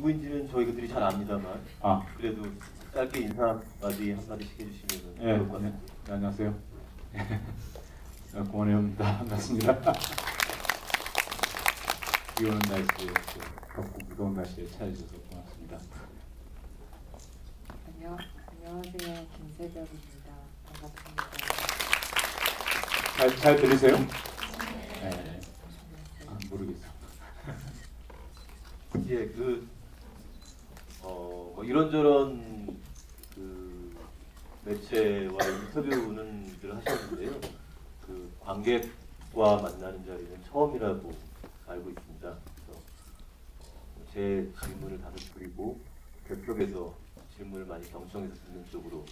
누구인지는 저희들이 잘 압니다만 그래도 짧게 인사 한마디씩 해주시면 좋을 것 같습니다. 네, 안녕하세요. 고원혜입니다. 반갑습니다. 비 오는 날씨에 덥고 무더운 날씨에 찾아주셔서 고맙습니다. 안녕하세요. 김세별입니다. 반갑습니다. 잘 들리세요? 네. 모르겠어요. 예, 뭐 이런저런 매체와 인터뷰는 늘 하셨는데요. 관객과 만나는 자리는 처음이라고 알고 있습니다. 그래서 제 질문을 다들 드리고 객석에서 질문을 많이 경청해서 듣는 쪽으로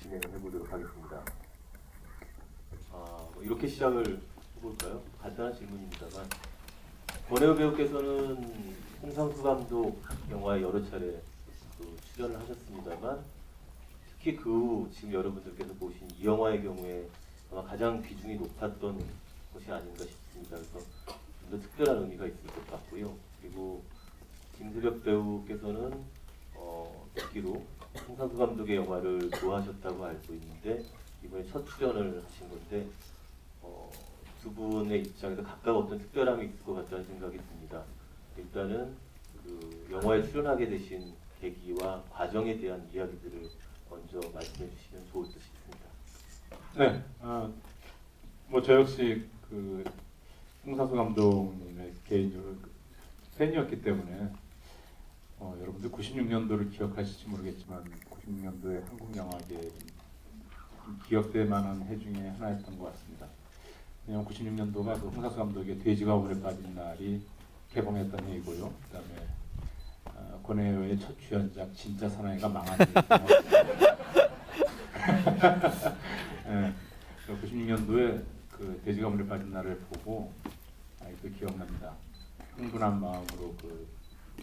진행을 해보도록 하겠습니다. 뭐 이렇게 시작을 해볼까요? 간단한 질문입니다만 권혜우 배우께서는 홍상수 감독 영화에 여러 차례 출연을 하셨습니다만 특히 그 후 지금 여러분들께서 보신 이 영화의 경우에 아마 가장 비중이 높았던 것이 아닌가 싶습니다. 그래서 좀 더 특별한 의미가 있을 것 같고요. 그리고 김세벽 배우께서는 듣기로 홍상수 감독의 영화를 좋아하셨다고 알고 있는데 이번에 첫 출연을 하신 건데 두 분의 입장에서 각각 어떤 특별함이 있을 것 같다는 생각이 듭니다. 일단은 영화에 출연하게 되신 계기와 과정에 대한 이야기들을 먼저 말씀해 주시면 좋을 듯 싶습니다. 네, 뭐 저 역시 홍상수 감독님의 개인적으로 팬이었기 때문에 여러분들 96년도를 기억하실지 모르겠지만 96년도에 한국 영화계에 좀 기억될 만한 해 중에 하나였던 것 같습니다. 왜냐하면 96년도가 홍상수 감독의 돼지가 오래 빠진 날이 개봉했던 해이고요. 그다음에 권혜여의 첫 주연작 진짜 사나이가 망한 해였습니다. 네, 96년도에 돼지가 오래 빠진 날을 보고 아직도 기억납니다. 흥분한 마음으로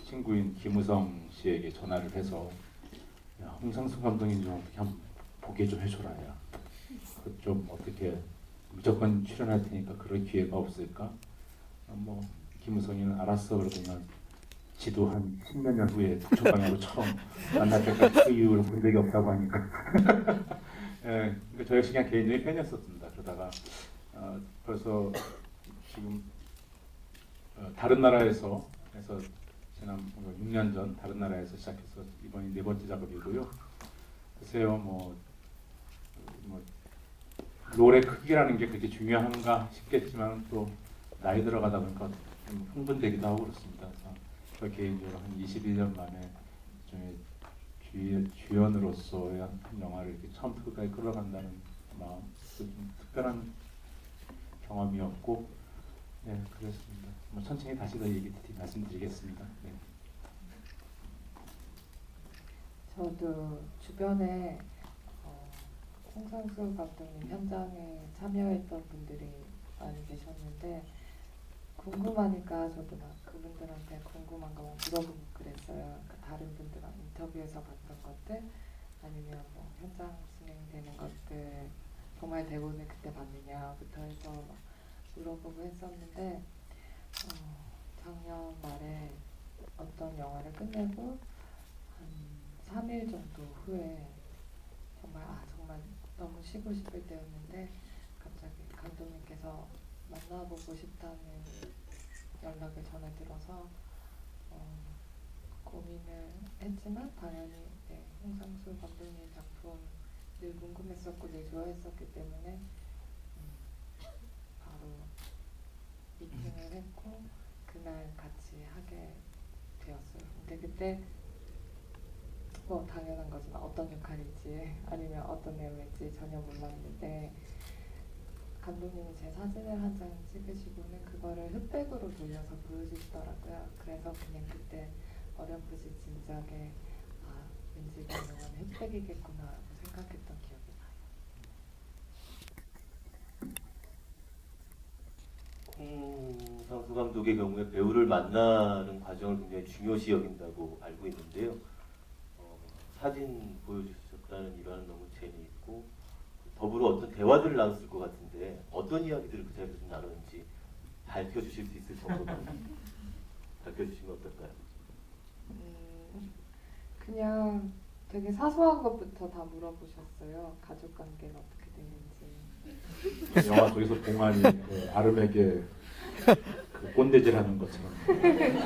친구인 김우성 씨에게 전화를 해서 야, 홍상수 감독님 좀 어떻게 한번 보게 좀 해줘라. 야. 좀 어떻게 무조건 출연할 테니까 그럴 기회가 없을까? 뭐 김우성이는 알았어 그러더니 지도 한 10몇 년 후에 북촌방향으로 처음 만날 때까지 그 이후로 본 적이 없다고 하니까 예, 그러니까 저 역시 그냥 개인적인 팬이었었습니다. 그러다가 벌써 지금 다른 나라에서 해서 지난 6년 전 다른 나라에서 시작해서 이번이 4번째 작업이고요. 글쎄요, 뭐 롤의 크기라는 게 그렇게 중요한가 싶겠지만 또 나이 들어가다 보니까 좀 흥분되기도 하고 그렇습니다. 그래서 저 개인적으로 한 21년 만에 주연으로서의 한 영화를 이렇게 처음부터 끝까지 끌어간다는 마음, 좀 특별한 경험이었고, 네, 그렇습니다. 뭐 천천히 다시 더 말씀드리겠습니다. 네. 저도 주변에 홍상수 감독님 현장에 참여했던 분들이 많이 계셨는데 궁금하니까 저도 막 그분들한테 궁금한 거 물어보고 그랬어요. 다른 분들랑 인터뷰에서 봤던 것들 아니면 뭐 현장 진행되는 것들 정말 대본을 그때 봤느냐부터 해서 막 물어보고 했었는데 작년 말에 어떤 영화를 끝내고 한 3일 정도 후에 정말 너무 쉬고 싶을 때였는데 갑자기 감독님께서 만나보고 싶다는 연락을 전해 들어서 고민을 했지만 당연히 홍상수 감독님 작품 늘 궁금했었고 늘 좋아했었기 때문에 바로 미팅을 했고 그날 같이 하게 되었어요. 근데 그때 뭐 당연한 거지만 어떤 역할일지 아니면 어떤 내용일지 전혀 몰랐는데 감독님이 제 사진을 한 장 찍으시고는 그거를 흑백으로 돌려서 보여주시더라고요. 그래서 그냥 그때 어렴풋이 진작에 왠지 그 영화는 흑백이겠구나 라고 생각했던 기억이 나요. 홍상수 감독의 경우에 배우를 만나는 과정을 굉장히 중요시 여긴다고 알고 있는데요. 사진 보여주셨다는 일화는 너무 재미있고 더불어 어떤 대화들을 나눴을 것 같은데 어떤 이야기들을 그 자리에서 좀 나눴는지 밝혀주실 수 있을 정도만 밝혀주시면 어떨까요? 그냥 되게 사소한 것부터 다 물어보셨어요. 가족 관계가 어떻게 되는지. 영화 속에서 봉환이 그 아름에게 그 꼰대질하는 것처럼.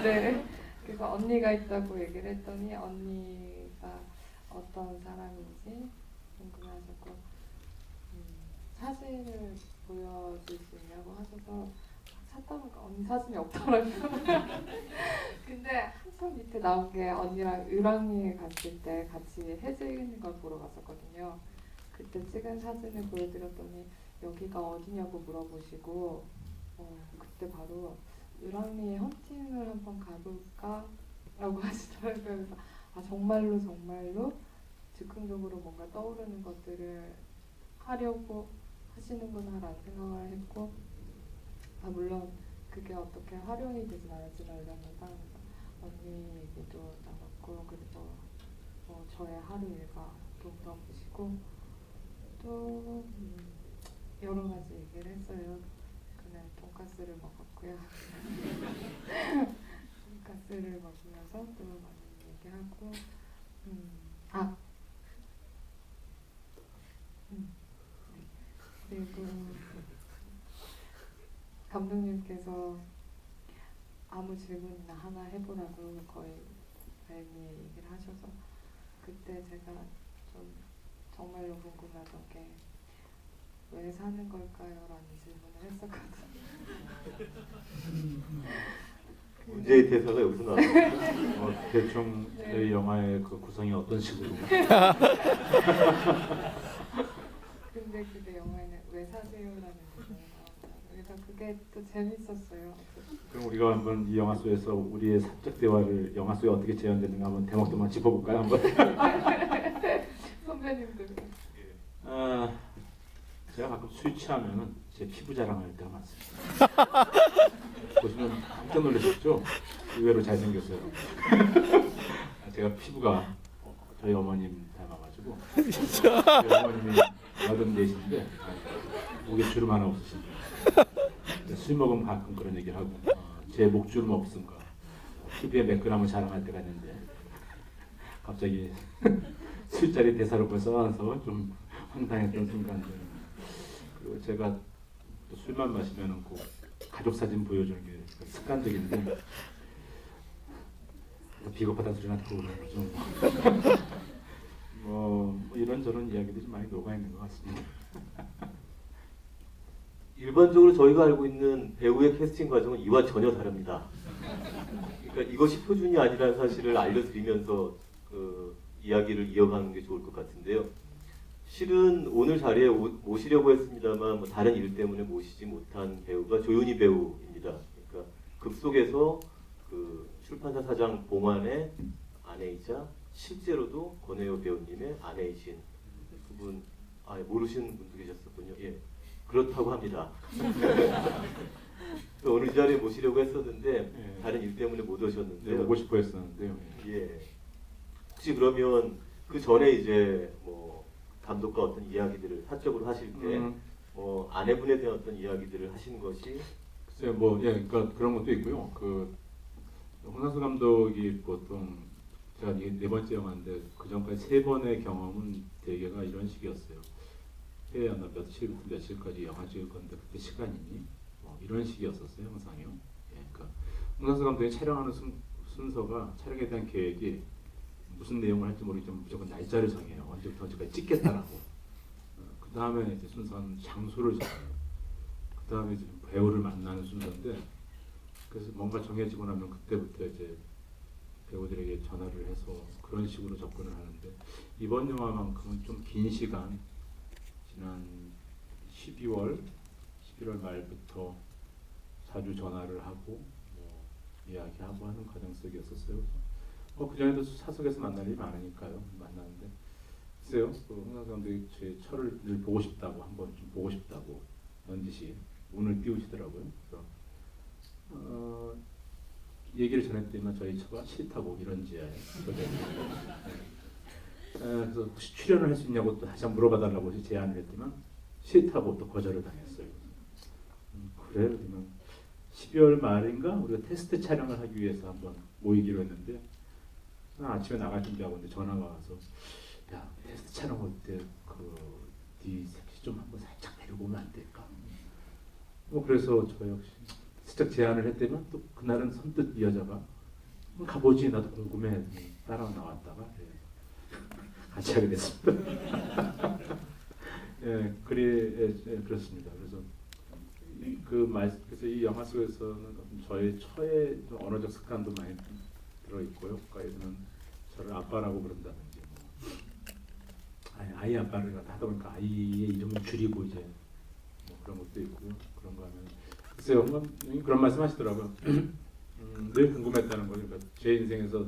네. 그래서 언니가 있다고 얘기를 했더니 언니가 어떤 사람인지 궁금해하셨고 사진을 보여줄 수 있냐고 하셔서 찾다 보니까 언니 사진이 없더라고요. 근데 한참 밑에 나온 게 언니랑 을왕리에 갔을 때 같이 해 찍는 걸 보러 갔었거든요. 그때 찍은 사진을 보여드렸더니 여기가 어디냐고 물어보시고 그때 바로 을왕리에 헌팅을 한번 가볼까? 라고 하시더라고요. 그래서 정말로 즉흥적으로 뭔가 떠오르는 것들을 하려고 하시는구나 라는 생각을 했고 물론 그게 어떻게 활용이 되진 않을지 모르겠습니다. 언니 얘기도 나눴고 그리고 저의 하루 일과도 물어보시고 또 여러 가지 얘기를 했어요. 그날 돈가스를 먹었고요. 돈가스를 먹으면서 또 많은 얘기하고 그리고 감독님께서 아무 질문이나 하나 해보라고 거의 말미에 얘기를 하셔서 그때 제가 좀 정말로 궁금하던 게 왜 사는 걸까요? 라는 질문을 했었거든요. 문제의 대사가 여기서 나왔어요. 대충 네. 저희 영화의 그 구성이 어떤 식으로? 근데 그게 영화에는 왜 사세요라는 부분이 나온다. 그래서 그게 또 재밌었어요. 그럼 우리가 한번 이 영화 속에서 우리의 사적 대화를 영화 속에 어떻게 재현되는가 한번 대목도만 짚어볼까요? 한번. 선배님들. 제가 가끔 술 취하면은 제 피부 자랑할 때가 많습니다. 보시면 깜짝 놀라셨죠? 의외로 잘생겼어요. 제가 피부가 저희 어머님 닮아가지고 저희 어머님이 84인데 목에 주름 하나 없으신데 술 먹으면 가끔 그런 얘기를 하고 제 목주름 없음과 피부에 매끈함을 자랑할 때가 있는데 갑자기 술자리 대사로 써놔서 좀 황당했던 순간들. 그리고 제가 또 술만 마시면은 꼭 가족 사진 보여주는 게 습관적인데 비겁하다는 소리가 들어오는 거죠. 뭐 이런저런 이야기들이 많이 녹아 있는 것 같습니다. 일반적으로 저희가 알고 있는 배우의 캐스팅 과정은 이와 전혀 다릅니다. 그러니까 이것이 표준이 아니라는 사실을 알려드리면서 그 이야기를 이어가는 게 좋을 것 같은데요. 실은 오늘 자리에 모시려고 했습니다만 다른 일 때문에 모시지 못한 배우가 조윤희 배우입니다. 그러니까 급속에서 그 출판사 사장 봉환의 아내이자 실제로도 권혜여 배우님의 아내이신 그분 모르시는 분도 계셨었군요. 예, 그렇다고 합니다. 오늘 이 자리에 모시려고 했었는데 다른 일 때문에 못 오셨는데요. 오고 싶어 했었는데요. 예. 혹시 그러면 그 전에 이제 뭐 감독과 어떤 이야기들을 사적으로 하실 때 아내분에 대한 어떤 이야기들을 하신 것이 글쎄요, 뭐 그러니까 그런 것도 있고요. 그 홍상수 감독이 보통 제가 이게 4번째 영화인데 그 전까지 3번의 경험은 대개가 이런 식이었어요. 해외 나 며칠부터 며칠까지 영화 찍을 건데 그때 시간 있니? 뭐 이런 식이었었어요, 항상요. 예, 그러니까 홍상수 감독이 촬영하는 순서가 촬영에 대한 계획이 무슨 내용을 할지 모르겠지만 무조건 날짜를 정해요. 언제부터 언제까지 찍겠다라고. 그 다음에 이제 순서는 장소를 정해요. 그 다음에 이제 배우를 만나는 순서인데 그래서 뭔가 정해지고 나면 그때부터 이제 배우들에게 전화를 해서 그런 식으로 접근을 하는데 이번 영화만큼은 좀 긴 시간 지난 11월 말부터 자주 전화를 하고 뭐 이야기하고 하는 과정 속이었었어요. 그 전에도 사석에서 만날 일이 많으니까요. 만나는데 글쎄요. 그 홍상수 감독이 제 철을 늘 보고 싶다고 한번 좀 보고 싶다고 넌지시 운을 띄우시더라고요. 그래서 얘기를 전했더니만 저희 처가 싫다고 이런지에 그래서 혹시 출연을 할 수 있냐고 또 다시 한번 물어봐달라고 제안을 했지만 싫다고 또 거절을 당했어요. 그래 그러면 12월 말인가 우리가 테스트 촬영을 하기 위해서 한번 모이기로 했는데 나 아침에 나갈 준비하고 있는데 전화가 와서 야 테스트 촬영할 때그네 섹시 좀 한번 살짝 데리고 오면 안 될까? 뭐 그래서 저 역시 슬쩍 제안을 했더니 또 그날은 선뜻 이 여자가 가보지 나도 궁금해 따라 나왔다가 같이 하게 됐습니다. 예, 그렇습니다. 그래서 그래서 이 영화 속에서는 저의 처의 좀 언어적 습관도 많이 들어 있고요. 거기서는 저를 아빠라고 부른다든지, 아이 아빠를 하다 보니까 아이의 이름을 줄이고 이제 뭐 그런 것도 있고요. 그런 거 하면 글쎄요, 그런 말씀하시더라고요. 늘 궁금했다는 거죠. 그러니까 제 인생에서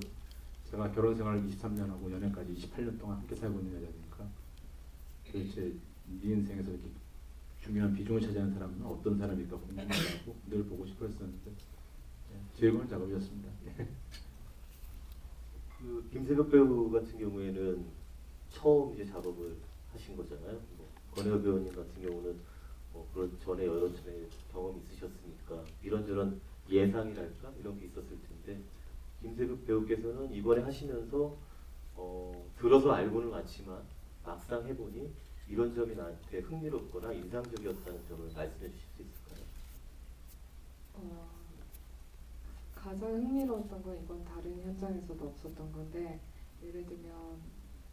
제가 결혼 생활 23년하고 연애까지 28년 동안 함께 살고 있는 여자니까 도대체 네 인생에서 이렇게 중요한 비중을 차지하는 사람은 어떤 사람일까 궁금하고 늘 보고 싶어 했었는데 즐거운 작업이었습니다. 그 김세벽 배우 같은 경우에는 처음 이제 작업을 하신 거잖아요. 뭐 권혜여 배우님 같은 경우는 그런 전에 여러 차례 경험이 있으셨으니까 이런저런 예상이랄까 이런 게 있었을 텐데 김세벽 배우께서는 이번에 하시면서 들어서 알고는 많지만 막상 해보니 이런 점이 나한테 흥미롭거나 인상적이었다는 점을 말씀해 주실 수 있을까요? 가장 흥미로웠던 건 이번 다른 현장에서도 없었던 건데 예를 들면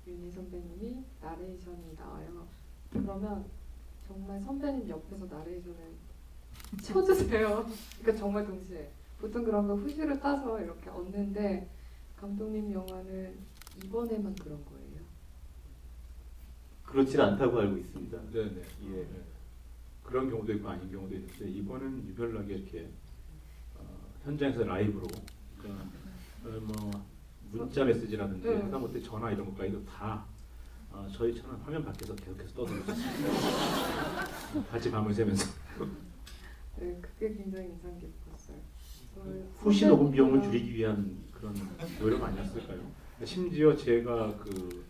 윤희 선배님이 나레이션이 나와요. 그러면 정말 선배님 옆에서 나레이션을 쳐주세요. 그러니까 정말 동시에 보통 그런 거 후시를 따서 이렇게 얻는데 감독님 영화는 이번에만 그런 거예요. 그렇지는 않다고 알고 있습니다. 네네. 예. 네. 그런 경우도 있고 아닌 경우도 있는데 이번은 유별나게 이렇게 현장에서 라이브로 그러니까 뭐 문자 메시지라든지 하다못해 전화 이런 것까지도 다 저희처럼 화면 밖에서 계속해서 떠들었어요. 같이 밤을 새면서 네, 그게 굉장히 인상 깊었어요. 후시 녹음 비용을 줄이기 위한 그런 노력 아니었을까요? 심지어 제가 그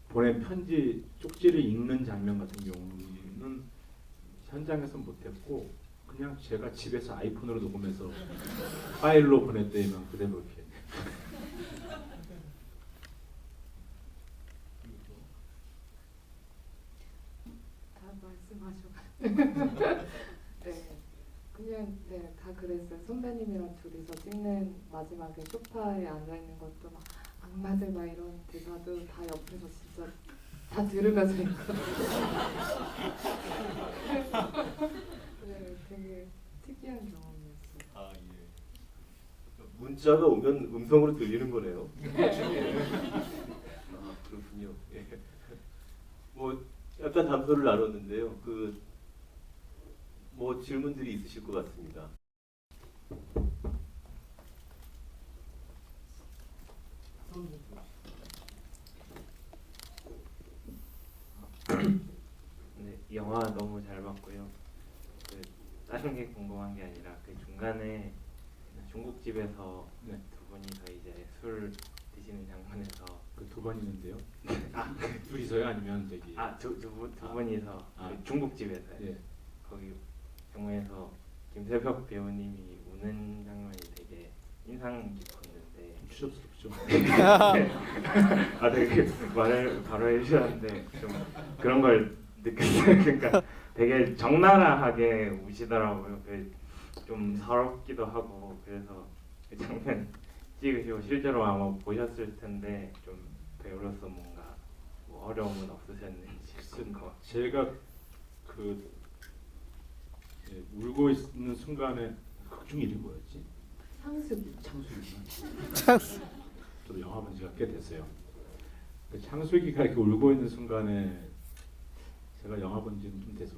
보낸 편지 쪽지를 읽는 장면 같은 경우는 현장에서 못했고 그냥 제가 집에서 아이폰으로 녹음해서 파일로 보냈더니만 그대로 이렇게 다 말씀하셔가지고 네, 그냥 다 그랬어요. 선배님이랑 둘이서 찍는 마지막에 소파에 앉아 있는 것도 막 악마들 막 이런 대사도 다 옆에서 진짜 다 들으면서 했거든요. 네, 되게 특이한 경험이었어요. 아 예. 문자가 오면 음성으로 들리는 거네요. 아 그렇군요. 예. 뭐 약간 담소를 나눴는데요. 뭐 질문들이 있으실 것 같습니다. 네, 영화 너무 잘 봤고요. 다른 게 궁금한 게 아니라 그 중간에 중국집에서 네. 두 분이서 이제 술 드시는 장면에서 그 두 번 있는데요. 둘이서요 아니면 저기 두 분이서 아. 그 중국집에서요. 예. 거기 장면에서 김세벽 배우님이 우는 장면이 되게 인상 깊었는데 추접스럽죠. 되게 말을 바로 해주셨는데 좀 그런 걸 느꼈어요. 그러니까 되게 적나라하게 우시더라고요. 좀 서럽기도 하고 그래서 그 장면 찍으시고 실제로 아마 보셨을 텐데 좀 배우로서 뭔가 뭐 어려움은 없으셨는지 그런 거. 제가 울고 있는 순간에 극중 이름이 뭐였지? 향수기. 창수기구나. 저도 영화 본 지가 꽤 됐어요. 그 창수기가 이렇게 울고 있는 순간에 제가 영화 본 지는 좀 돼서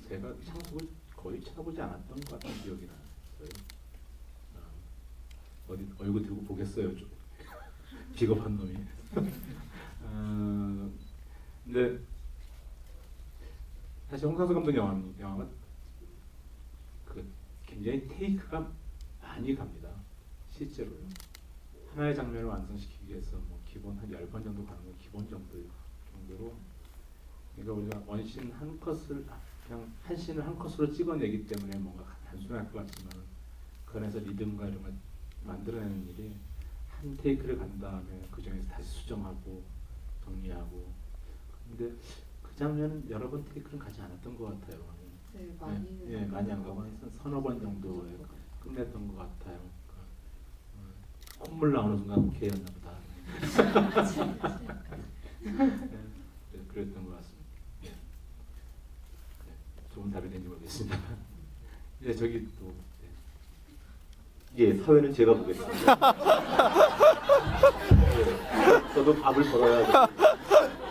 제가 창숙을 거의 쳐다보지 않았던 것 같은 기억이 나요. 어디 얼굴 들고 보겠어요, 좀 비겁한 놈이. 근데 사실 홍상수 감독 영화가 굉장히 테이크가 많이 갑니다. 실제로요. 하나의 장면을 완성시키기 위해서 뭐 기본 한 10번 정도 가는 건 기본 정도로 그러니까 우리가 원씬 한 컷을 그냥 한 씬을 한 컷으로 찍어내기 때문에 뭔가 단순할 것 같지만 그 안에서 리듬과 이런 걸 만들어내는 일이 한 테이크를 간 다음에 그 중에서 다시 수정하고 정리하고. 근데 그 장면은 여러 번 테이크를 가지 않았던 것 같아요. 네, 많이는 예, 많이 안 가고 한 서너 번 정도에 끝냈던 것 같아요. 콧물 나오는 순간 오케이였나 보다. 네, 그랬던 것 같습니다. 예. 네, 좋은 답이 된지 모르겠습니다. 네, 저기 또 예, 사회는 제가 보겠습니다. 예, 저도 밥을 벌어야 돼.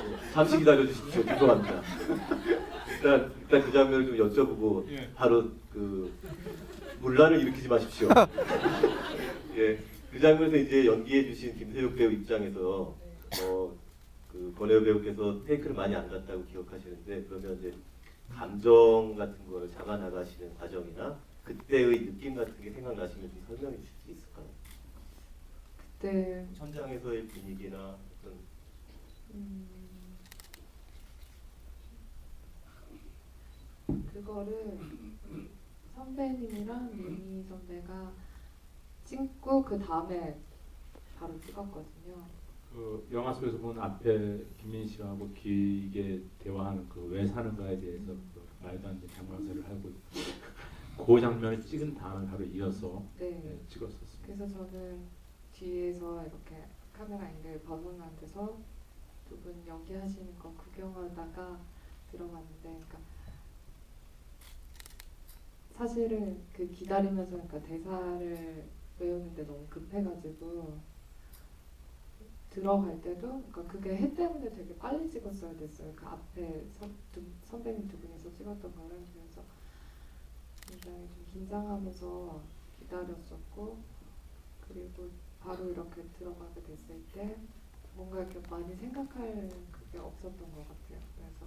예, 잠시 기다려 주십시오. 죄송합니다. 일단 그 장면을 좀 여쭤보고 바로 그 문란을 일으키지 마십시오. 예, 그 장면에서 이제 연기해 주신 김세욱 배우 입장에서 그 권혜우 배우께서 테이크를 많이 안 갔다고 기억하시는데, 그러면 이제 감정 같은 걸 잡아 나가시는 과정이나 그때의 느낌 같은 게 생각나시면 좀 설명해 주실 수 있을까요? 그때 현장에서의 분위기나 어떤 그거를 선배님이랑 유미 선배가 찍고 그 다음에 바로 찍었거든요. 그 영화 속에서 본 앞에 김민 씨하고 길게 대화하는 그 왜 사는가에 대해서 그 말도 안 되는 장관설을 하고 그 장면을 찍은 다음에 바로 이어서 네. 찍었었습니다. 그래서 저는 뒤에서 이렇게 카메라 앵글 벗어난 데서 두 분 연기하시는 거 구경하다가 들어갔는데, 그러니까 사실은 그 기다리면서 그러니까 대사를 외우는데 너무 급해가지고 들어갈 때도 그러니까 그게 해 때문에 되게 빨리 찍었어야 됐어요. 그 앞에 선배님 두 분이서 찍었던 거를. 그래서 굉장히 좀 긴장하면서 기다렸었고, 그리고 바로 이렇게 들어가게 됐을 때 뭔가 이렇게 많이 생각할 그게 없었던 것 같아요. 그래서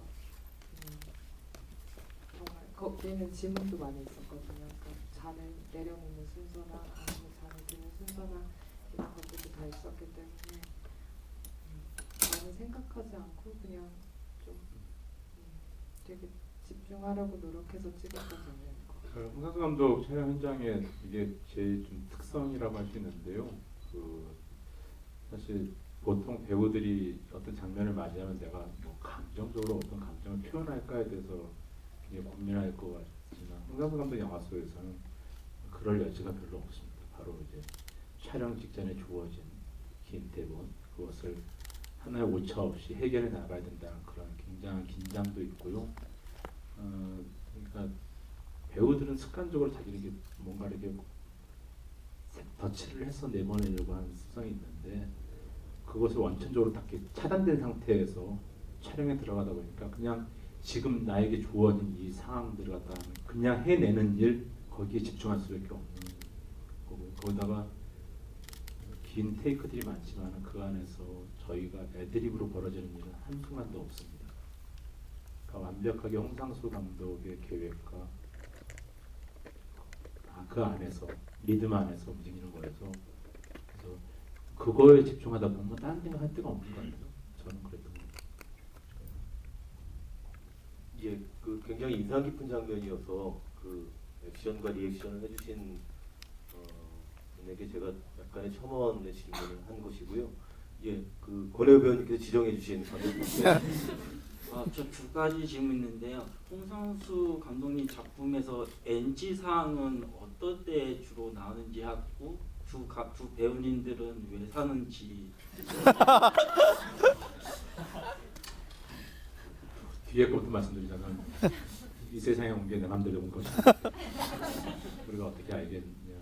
정말 거기는 질문도 많이 있었거든요. 그러니까 잔을 내려놓는 순서나 아니면 잔을 드는 순서나 이런 것들도 다 있었기 때문에 많이 생각하지 않고 그냥 좀 되게 집중하려고 노력해서 찍었던 장면인 것 같아요. 홍상수 감독 촬영 현장에 이게 제일 좀 특성이라고 할 수 있는데요. 그 사실 보통 배우들이 어떤 장면을 맞이하면 내가 뭐 감정적으로 어떤 감정을 표현할까에 대해서 굉장히 고민할 것 같지만, 홍상수 감독 영화 속에서는 그럴 여지가 별로 없습니다. 바로 이제 촬영 직전에 주어진 긴 대본, 그것을 하나의 오차 없이 해결해 나가야 된다는 그런 굉장한 긴장도 있고요. 그러니까 배우들은 습관적으로 자기에게 뭔가 이렇게 덧칠을 해서 내보내려고 하는 습성이 있는데, 그것을 원천적으로 딱 차단된 상태에서 촬영에 들어가다 보니까 그냥 지금 나에게 주어진 이 상황들을 갖다 그냥 해내는 일, 거기에 집중할 수밖에 없는 거고요. 거기다가 긴 테이크들이 많지만 그 안에서 저희가 애드립으로 벌어지는 일은 한순간도 없습니다. 그러니까 완벽하게 홍상수 감독의 계획과 그 안에서 리듬 안에서 움직이는 거여서, 그래서 그거에 집중하다 보면 다른 생각할 데가 없는 것 같아요. 저는 그랬던 것 같아요. 예, 그 굉장히 인상 깊은 장면이어서 그 액션과 리액션을 해주신 분에게 제가 약간의 첨언의 질문을 한 것이고요. 예, 그 권혜우 배우님께서 지정해주신 저 두 가지 질문 있는데요. 홍상수 감독님 작품에서 NG 사항은 어떨 때 주로 나오는지 하고 두 배우님들은 왜 사는지. 뒤에 것부터 말씀드리자면 이 세상에 온 게 내 맘대로 온 것이다. 우리가 어떻게 알겠냐.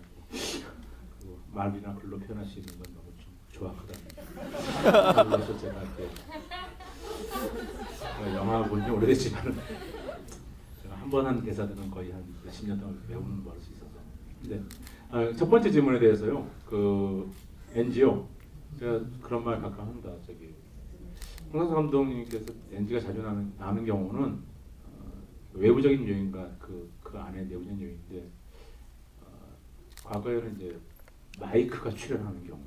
그 말이나 글로 표현할 수 있는 건 너무 좀 조악하다. 그래서 제가 이렇게 영화 본 지 오래됐지만 제가 한 번 한 대사들은 거의 한 몇십 년 동안 외우는 버릇이 있어서. 근데 첫 번째 질문에 대해서요. 그 NG요. 제가 그런 말 가끔 합니다. 저기 홍상수 감독님께서 NG가 자주 나는 경우는 외부적인 요인과 그 안에 내부적인 요인인데, 과거에는 이제 마이크가 출연하는 경우,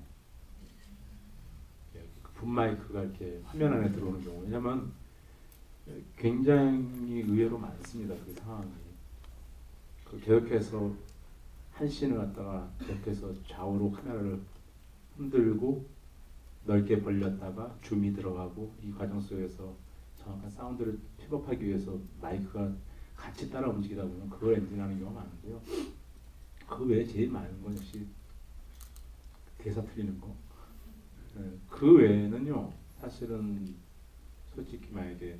분 마이크가 이렇게 화면 안에 들어오는 경우, 왜냐면 굉장히 의외로 많습니다. 그 상황이. 그 계속해서 한 씬을 갖다가 옆에서 좌우로 카메라를 흔들고 넓게 벌렸다가 줌이 들어가고 이 과정 속에서 정확한 사운드를 픽업하기 위해서 마이크가 같이 따라 움직이다 보면 그걸 엔진하는 경우가 많은데요. 그 외에 제일 많은 건 역시 대사 틀리는 거. 그 외에는요, 사실은 솔직히 만약에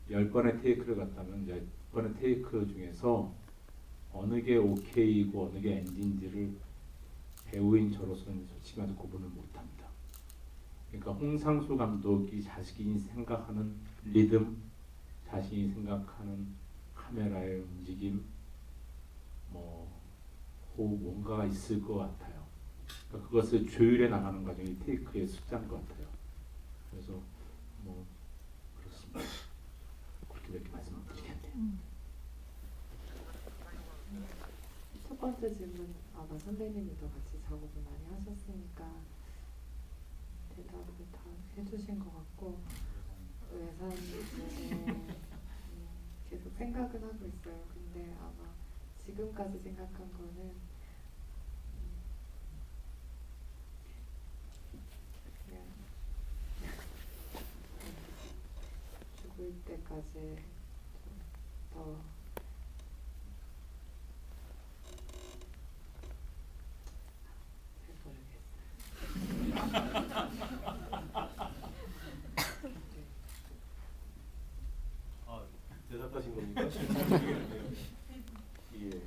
10번의 테이크를 갖다면 10번의 테이크 중에서 어느 게 오케이고 어느 게 NG인지를 배우인 저로서는 솔직히 말해서 구분을 못합니다. 그러니까 홍상수 감독이 자신이 생각하는 리듬, 자신이 생각하는 카메라의 움직임, 뭐 호흡 뭔가가 있을 것 같아요. 그러니까 그것을 조율해 나가는 과정이 테이크의 숫자인 것 같아요. 그래서 뭐 그렇습니다. 그렇게 몇 개 말씀드리겠네요. 첫 번째 질문 아마 선배님이 더 같이 작업을 많이 하셨으니까 대답을 다 해주신 것 같고 외산 부분에 계속 생각은 하고 있어요. 근데 아마 지금까지 생각한 거는 그냥 죽을 때까지 더 아, 대답하신 겁니까? 예.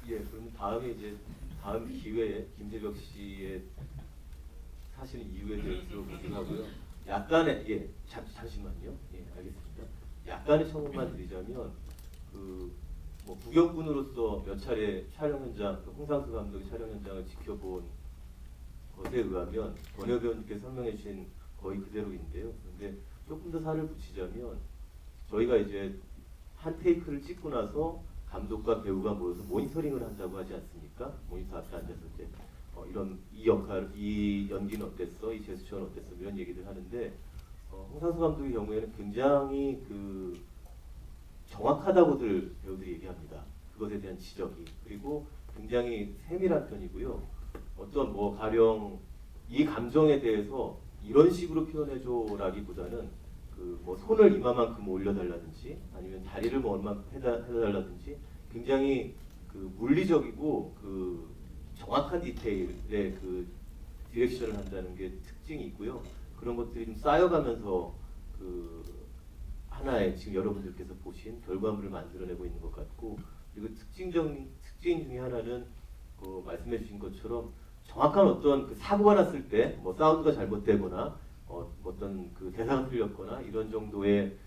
예, 그럼 다음에 이제 다음 기회에 김재벽 씨의 사실 이유에 대해서 들어보기로 하고요. 약간의 잠시만요. 예, 알겠습니다. 약간의 첨언만 드리자면 뭐 구경꾼으로서 몇 차례 촬영 현장, 홍상수 감독의 촬영 현장을 지켜본 것에 의하면 권혁 배우님께서 설명해 주신 거의 그대로인데요. 그런데 조금 더 살을 붙이자면 저희가 이제 한 테이크를 찍고 나서 감독과 배우가 모여서 모니터링을 한다고 하지 않습니까? 모니터 앞에 앉아서 이제 이 역할, 이 연기는 어땠어, 이 제스처는 어땠어 이런 얘기들 하는데 홍상수 감독의 경우에는 굉장히 정확하다고들 배우들이 얘기합니다. 그것에 대한 지적이 그리고 굉장히 세밀한 편이고요. 어떤 뭐 가령 이 감정에 대해서 이런 식으로 표현해줘라기보다는 뭐 손을 이마만큼 올려달라든지 아니면 다리를 뭐 얼마만큼 해달라든지 굉장히 물리적이고 정확한 디테일의 디렉션을 한다는 게 특징이 있고요. 그런 것들이 좀 쌓여가면서 하나의 지금 여러분들께서 보신 결과물을 만들어내고 있는 것 같고 그리고 특징 중에 하나는 말씀해 주신 것처럼 정확한 어떤 사고가 났을 때 뭐 사운드가 잘못되거나 어떤 대사가 틀렸거나 이런 정도의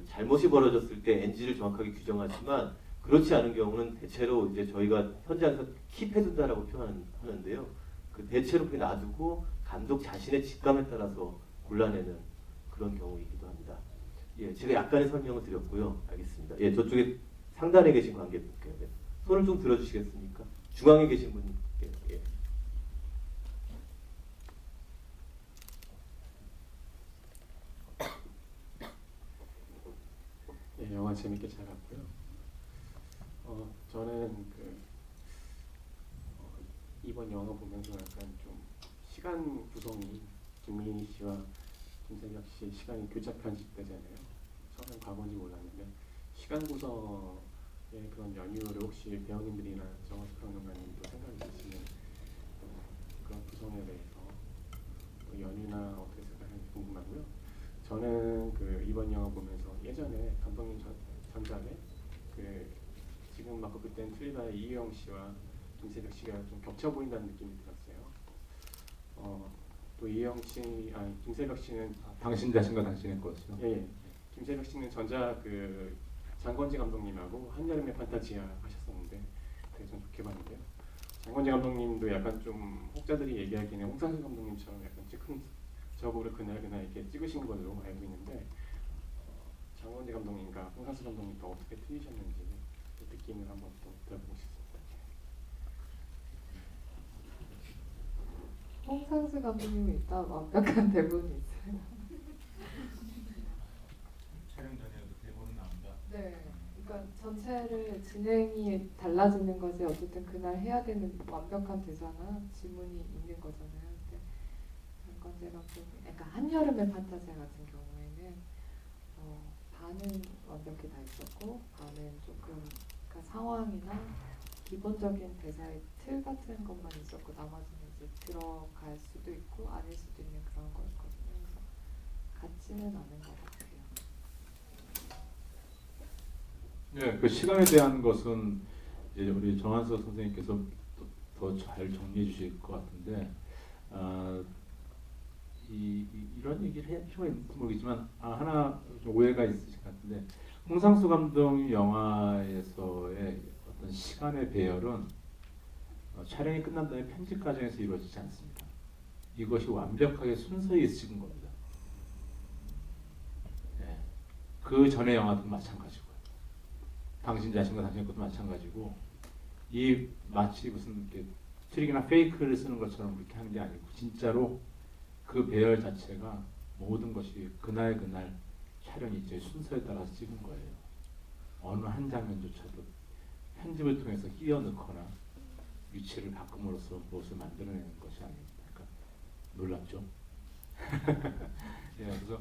잘못이 벌어졌을 때 NG를 정확하게 규정하지만 그렇지 않은 경우는 대체로 이제 저희가 현장에서 킵해둔다라고 표현하는데요. 대체로 그렇게 놔두고 감독 자신의 직감에 따라서 골라내는 그런 경우이기도 합니다. 예, 제가 약간의 설명을 드렸고요. 알겠습니다. 예, 저쪽에 상단에 계신 관객분께 손을 좀 들어주시겠습니까? 중앙에 계신 분. 예. 예, 영화 재밌게 잘 봤고요. 저는 이번 영화 보면서 약간 좀 시간 구성이 김민희 씨와 김세벽 씨 시간이 교차 편집되잖아요. 처음엔 과거인지 몰랐는데 시간 구성의 그런 연유를 혹시 배우님들이나 정원수 평론가님도 생각이 드시는 그런 구성에 대해서 연유나 어떻게 생각하는지 궁금하고요. 저는 이번 영화 보면서 예전에 감독님 전작에 지금 맞고 그때는 틀리다의 이유영 씨와 김세벽 씨가 좀 겹쳐 보인다는 느낌이 들었어요. 또 이유영 씨, 김세벽 씨는 당신 자신과 당신의 것이요. 예. 김세벽 씨는 전작 장건지 감독님하고 한여름의 판타지아 하셨었는데 되게 좀 좋게 봤는데요. 장건지 감독님도 약간 좀 혹자들이 얘기하기에는 홍상수 감독님처럼 약간 즉흥적으로 그날 이렇게 찍으신 걸로 알고 있는데 장건지 감독님과 홍상수 감독님과 어떻게 틀리셨는지 그 느낌을 한번 또 들어보고 싶습니다. 홍상수 감독님이 일단 완벽한 대본이 있어요. 촬영 전에도 대본은 나온다. 네, 그러니까 그러니까 전체를 진행이 달라지는 거지 어쨌든 그날 해야 되는 완벽한 대사나 지문이 있는 거잖아요. 근데 장건재 감독, 그러니까 한여름의 판타지아 같은 경우에는 반은 완벽히 다 있었고 반은 조금 그러니까 상황이나 기본적인 대사의 틀 같은 것만 있었고 나머지는 이제 들어갈 수도 있고 아닐 수도 있는 그런 거였거든요. 그래서 같지는 않은 것 같아요. 네, 그 시간에 대한 것은 이제 우리 정한석 선생님께서 더 잘 정리해 주실 것 같은데 이런 얘기를 할 필요가 있는지 모르겠지만 하나 좀 오해가 있으실 것 같은데 홍상수 감독 영화에서의 어떤 시간의 배열은 촬영이 끝난 다음에 편집 과정에서 이루어지지 않습니다. 이것이 완벽하게 순서에 찍은 겁니다. 네. 그 전의 영화도 마찬가지고요. 당신 자신과 당신의 것도 마찬가지고 이 마치 무슨 이렇게 트릭이나 페이크를 쓰는 것처럼 그렇게 하는 게 아니고 진짜로 그 배열 자체가 모든 것이 그날 촬영이 이제 순서에 따라서 찍은 거예요. 어느 한 장면조차도 편집을 통해서 끼워 넣거나 위치를 바꿈으로써 무엇을 만들어내는 것이 아닙니다. 그러니까 놀랍죠. 예, 그래서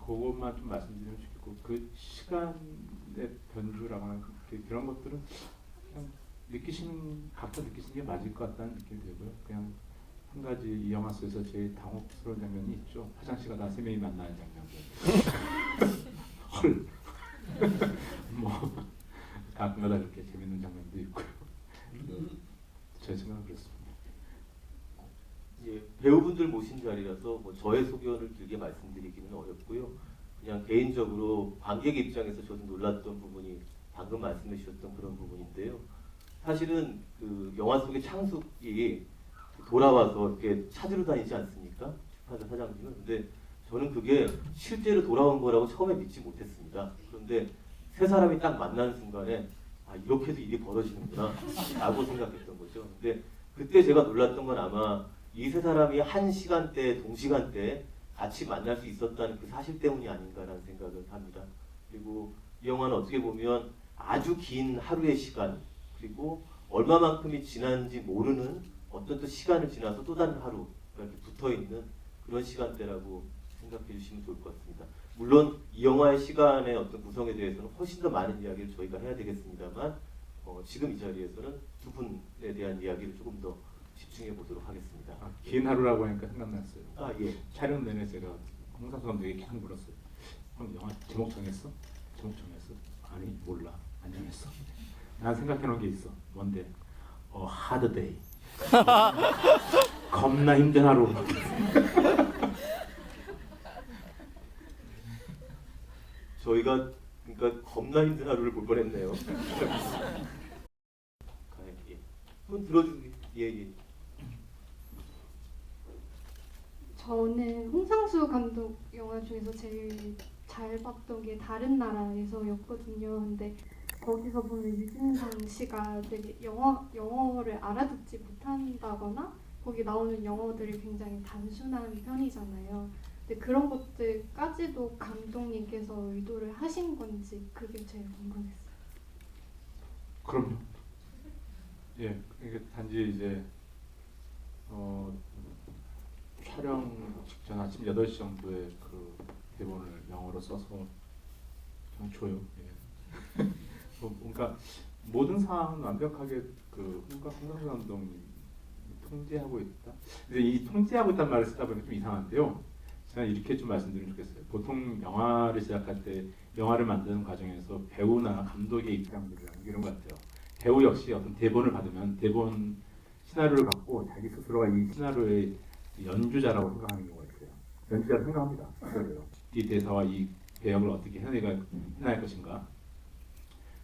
그것만 좀 말씀드리면 좋겠고 그 시간의 변주라거나 그런 것들은 그냥 각자 느끼시는 게 맞을 것 같다는 느낌이 들고요. 그냥 한 가지 이 영화 속에서 제일 당혹스러운 장면이 있죠. 화장실 가다 세 명이 만나는 장면. 헐. 뭐 가끔가다 이렇게 재밌는 장면도 있고요. 제 생각은 그렇습니다. 예, 배우분들 모신 자리라서 뭐 저의 소견을 길게 말씀드리기는 어렵고요. 그냥 개인적으로 관객 입장에서 저도 놀랐던 부분이 방금 말씀해 주셨던 그런 부분인데요. 사실은 그 영화 속의 창숙이 돌아와서 이렇게 찾으러 다니지 않습니까? 출판사 사장님은. 근데 저는 그게 실제로 돌아온 거라고 처음에 믿지 못했습니다. 그런데 세 사람이 딱 만나는 순간에 아, 이렇게도 일이 벌어지는구나 라고 생각했던 거죠. 근데 그때 제가 놀랐던 건 아마 이 세 사람이 한 시간대, 동시간대에 같이 만날 수 있었다는 그 사실 때문이 아닌가라는 생각을 합니다. 그리고 이 영화는 어떻게 보면 아주 긴 하루의 시간, 그리고 얼마만큼이 지난지 모르는 어떤 또 시간을 지나서 또 다른 하루가 이렇게 붙어있는 그런 시간대라고 생각해 주시면 좋을 것 같습니다. 물론 이 영화의 시간의 어떤 구성에 대해서는 훨씬 더 많은 이야기를 저희가 해야 되겠습니다만 지금 이 자리에서는 두 분에 대한 이야기를 조금 더 집중해 보도록 하겠습니다. 긴 하루라고 하니까 생각났어요. 아 예. 촬영 내내 제가 홍상수 감독에게 계속 물었어요. 형 영화 제목 정했어? 제목 정했어? 아니 몰라. 안 정했어. 난 생각해 놓은 게 있어. 뭔데? 하드 데이. 겁나 힘든 하루. 저희가 그러니까 겁나 힘든 하루를 볼 뻔했네요. 예. 그건 들어주기. 예. 저는 홍상수 감독 영화 중에서 제일 잘 봤던 게 다른 나라에서였거든요. 근데 거기서 보면 유진상 씨가 되게 영어를 알아듣지 못한다거나 거기 나오는 영어들이 굉장히 단순한 편이잖아요. 근데 그런 것들까지도 감독님께서 의도를 하신 건지 그게 제일 궁금했어요. 그럼요. 예, 이게 단지 이제 촬영 직전 아침 8시 정도에 그 대본을 영어로 써서 그냥 줘요. 예. 그러니까 모든 상황은 완벽하게 그 홍상수 감독님이 통제하고 있다. 근데 이 통제하고 있다는 말을 쓰다 보니까 좀 이상한데요. 제가 이렇게 좀 말씀드리면 좋겠어요. 보통 영화를 시작할 때 영화를 만드는 과정에서 배우나 감독의 입장들이라는 게 이런 것 같아요. 배우 역시 어떤 대본을 받으면 대본 시나리오를 갖고 자기 스스로가 이 시나리오의 연주자라고 생각하는 경우가 있어요. 연주자를 생각합니다. 그래요. 이 대사와 이 배역을 어떻게 해낼 것인가.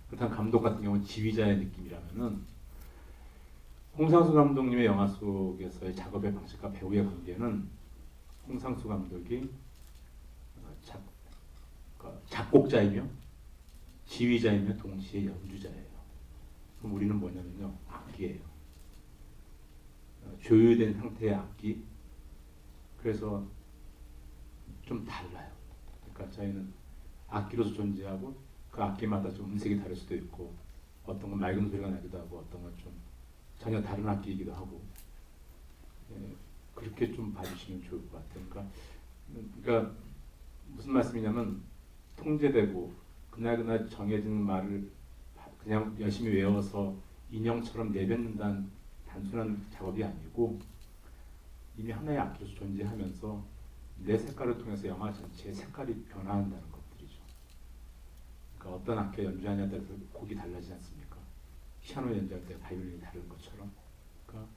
그렇다면 감독 같은 경우는 지휘자의 느낌이라면은 홍상수 감독님의 영화 속에서의 작업의 방식과 배우의 관계는 홍상수 감독이 작곡자이며 지휘자이며 동시에 연주자예요. 그럼 우리는 뭐냐면요, 악기예요. 조율된 상태의 악기. 그래서 좀 달라요. 그러니까 저희는 악기로서 존재하고 그 그 악기마다 좀 음색이 다를 수도 있고 어떤 건 맑은 소리가 나기도 하고 어떤 건 좀 전혀 다른 악기이기도 하고 예, 그렇게 좀 봐주시면 좋을 것 같아요. 그러니까 무슨 말씀이냐면 통제되고 그날 정해진 말을 그냥 열심히 외워서 인형처럼 내뱉는다는 단순한 작업이 아니고 이미 하나의 악기로서 존재하면서 내 색깔을 통해서 영화 전체의 색깔이 변화한다는 것들이죠. 그러니까 어떤 악기가 연주하냐에 따라서 곡이 달라지지 않습니까? 피아노 연주할 때 바이올린이 다른 것처럼. 그러니까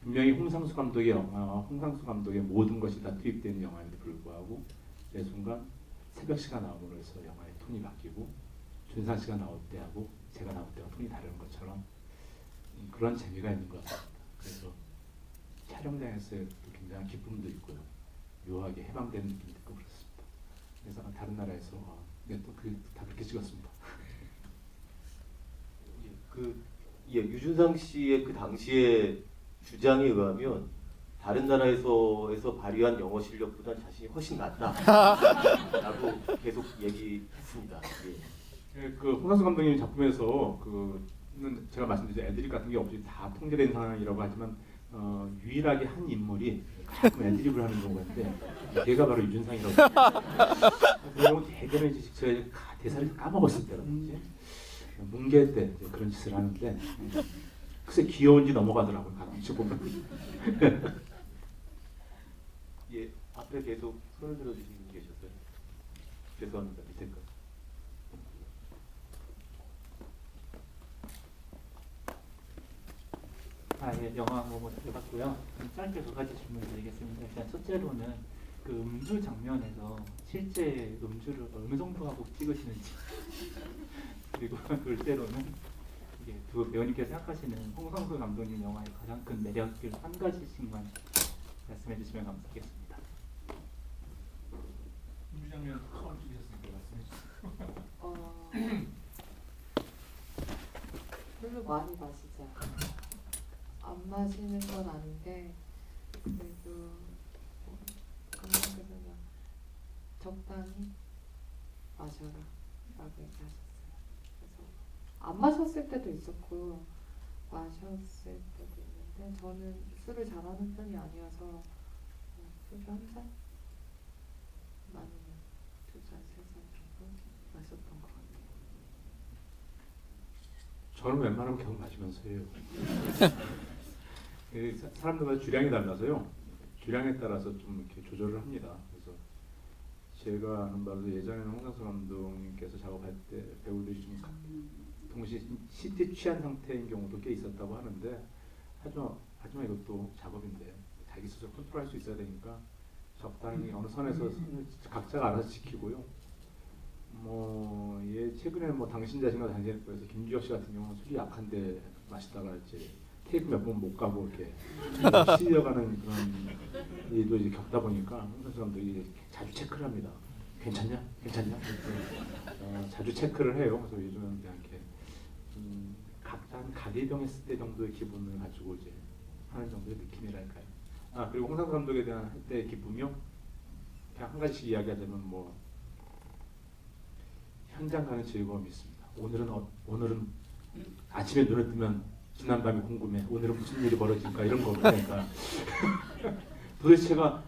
분명히 홍상수 감독의 영화와 홍상수 감독의 모든 것이 다 투입되어 있는 영화에도 불구하고 매 순간 새벽 시가 나옴으로 해서 영화의 톤이 바뀌고 준상 씨가 나올 때하고 제가 나올 때가 톤이 다른 것처럼 그런 재미가 있는 것 같습니다. 그래서 촬영장에서도 굉장한 기쁨도 있고요. 묘하게 해방되는 느낌도 있고 그렇습니다. 그래서 다른 나라에서 다 그렇게 찍었습니다. 유준상 씨의 그 당시의 주장에 의하면 다른 나라에서 발휘한 영어 실력보다 자신이 훨씬 낫다라고 계속 얘기했습니다. 예. 그 홍상수 감독님 작품에서 그는 제가 말씀드린 애드립 같은 게 없이 다 통제된 상황이라고 하지만 유일하게 한 인물이 가끔 애드립을 하는 경우가 있는데 걔가 바로 유준상이라고. 그 경우 대개는 이제 제가 대사를 까먹었을 때라든지 뭉개 때 그런 짓을 하는데 글쎄 귀여운지 넘어가더라고요. 가끔씩 보면. 예, 앞에 계속 손을 들어주시는 분 계셨어요. 죄송합니다. 밑에 거. 예, 영화 한번 해봤고요. 짧게 두 가지 질문 드리겠습니다. 일단 첫째로는 그 음주 장면에서 실제 음주를 어느 정도 하고 찍으시는지 그리고 둘째로는 이게 두 배우님께서 생각하시는 홍상수 감독님 영화의 가장 큰 매력을 한 가지씩만 말씀해 주시면 감사하겠습니다. 음주 장면 처음 찍으셨으니까 말씀해 주세요. 별로 많이 마시지 않아요. 안 마시는 건 아닌데 그래도 감독님께서는 적당히 마셔라 라고 얘기하셨어요. 그래서 안 마셨을 때도 있었고 마셨을 때도 있는데 저는 술을 잘하는 편이 아니어서 소주 한 잔? 많으면 두 잔, 세 잔 정도 마셨던 것 같아요. 저는 웬만하면 계속 마시면서 해요. 사람들마다 주량이 달라서요. 주량에 따라서 좀 이렇게 조절을 합니다. 그래서 제가 아는 바로 예전에는 홍상수 감독님께서 작업할 때 배우들이 좀 동시에 시티 취한 상태인 경우도 꽤 있었다고 하는데 하지만 이것도 작업인데 자기 스스로 컨트롤할 수 있어야 되니까 적당히 어느 선에서 선을 각자가 알아서 지키고요. 최근에 당신 자신과 당신의 거에서 김주혁 씨 같은 경우는 술이 약한데 마시다가 이제 테이프 몇 번 못 가고 이렇게 실려가는 그런 일도 이제 겪다 보니까 홍상수 감독이 자주 체크를 합니다. 괜찮냐? 괜찮냐? 자주 체크를 해요. 그래서 요즘은 그냥 이렇게 각자 한 가게병 했을 때 정도의 기분을 가지고 이제 하는 정도의 느낌이랄까요. 그리고 홍상수 감독에 대한 할 때의 기쁨이요. 그냥 한 가지씩 이야기하자면 현장 가는 즐거움이 있습니다. 오늘은 아침에 눈을 뜨면 지난 밤이 궁금해. 오늘은 무슨 일이 벌어질까 이런 거 그러니까 도대체가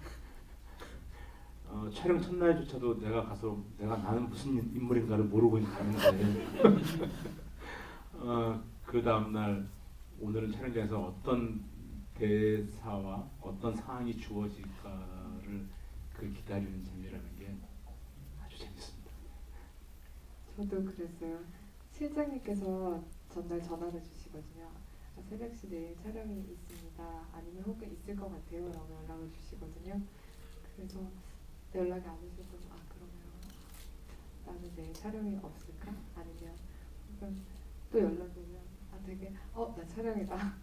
촬영 첫날조차도 내가 가서 나는 무슨 인물인가를 모르고 가는데 그 다음날 오늘은 촬영장에서 어떤 대사와 어떤 상황이 주어질까를 기다리는 재미라는 게 아주 재밌습니다. 저도 그랬어요. 실장님께서 전날 전화를 주시거든요. 새벽시 내일 촬영이 있습니다. 아니면 혹은 있을 것 같아요. 라고 연락을 주시거든요. 그래서 연락이 안 오셔서 그러면 나는 내일 촬영이 없을까? 아니면 혹은 또 연락이 오면 되게 나 촬영이다.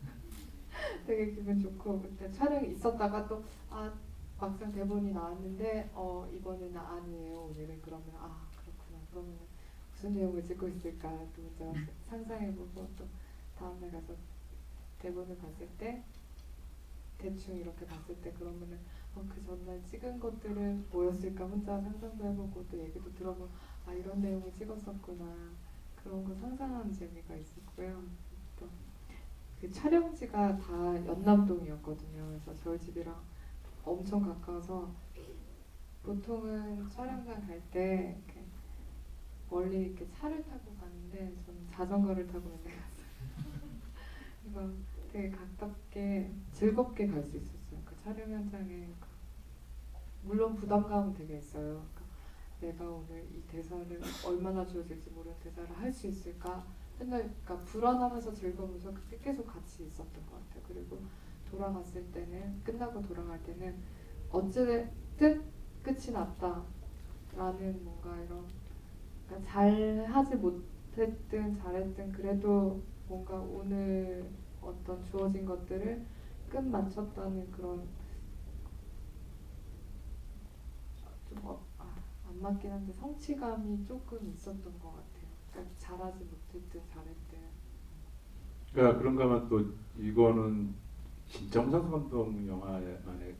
되게 기분 좋고 그때 촬영이 있었다가 또 막상 대본이 나왔는데 이번에는 아니에요. 오늘은 그러면 그렇구나. 그러면 무슨 내용을 찍고 있을까 또 먼저 상상해보고 또 다음날 가서 대본을 봤을 때 대충 이렇게 봤을 때 그러면은 그 전날 찍은 것들은 뭐였을까 혼자 상상도 해보고 또 얘기도 들어보고 아 이런 내용을 찍었었구나 그런 거 상상하는 재미가 있었고요. 또 그 촬영지가 다 연남동이었거든요. 그래서 저희 집이랑 엄청 가까워서 보통은 촬영장 갈 때 이렇게 멀리 이렇게 차를 타고 가는데 저는 자전거를 타고 맨날 갔어요. 이거 되게 가깝게 즐겁게 갈 수 있었어요. 그 촬영 현장에 물론 부담감은 되게 있어요. 그러니까 내가 오늘 이 대사를 얼마나 주어질지 모르는 대사를 할 수 있을까 맨날 그러니까 불안하면서 즐거우면서 그때 계속 같이 있었던 것 같아요. 그리고 돌아갔을 때는 끝나고 돌아갈 때는 어쨌든 끝이 났다라는 뭔가 이런 그러니까 잘하지 못했든 잘했든 그래도 뭔가 오늘 어떤 주어진 것들을 끝 마쳤다는 그런 좀 안 맞긴 한데 성취감이 조금 있었던 것 같아요. 그러니까 잘하지 못했든 잘했든. 그러니까 그런가 하면 또 이거는 진짜 홍상수 감독 영화만의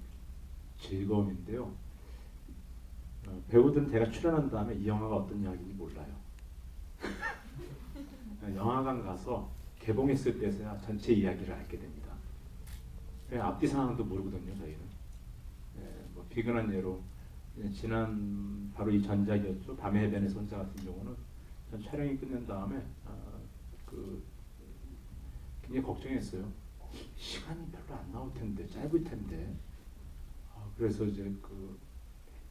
즐거움인데요. 배우들은 제가 출연한 다음에 이 영화가 어떤 이야기인지 몰라요. 영화관 가서 개봉했을 때서야 전체 이야기를 알게 됩니다. 앞뒤 상황도 모르거든요, 저희는. 뭐 비근한 예로 지난 바로 이 전작이었죠. 밤의 해변의 손자 같은 경우는 전 촬영이 끝난 다음에 굉장히 걱정했어요. 시간이 별로 안 나올 텐데, 짧을 텐데. 그래서 이제 그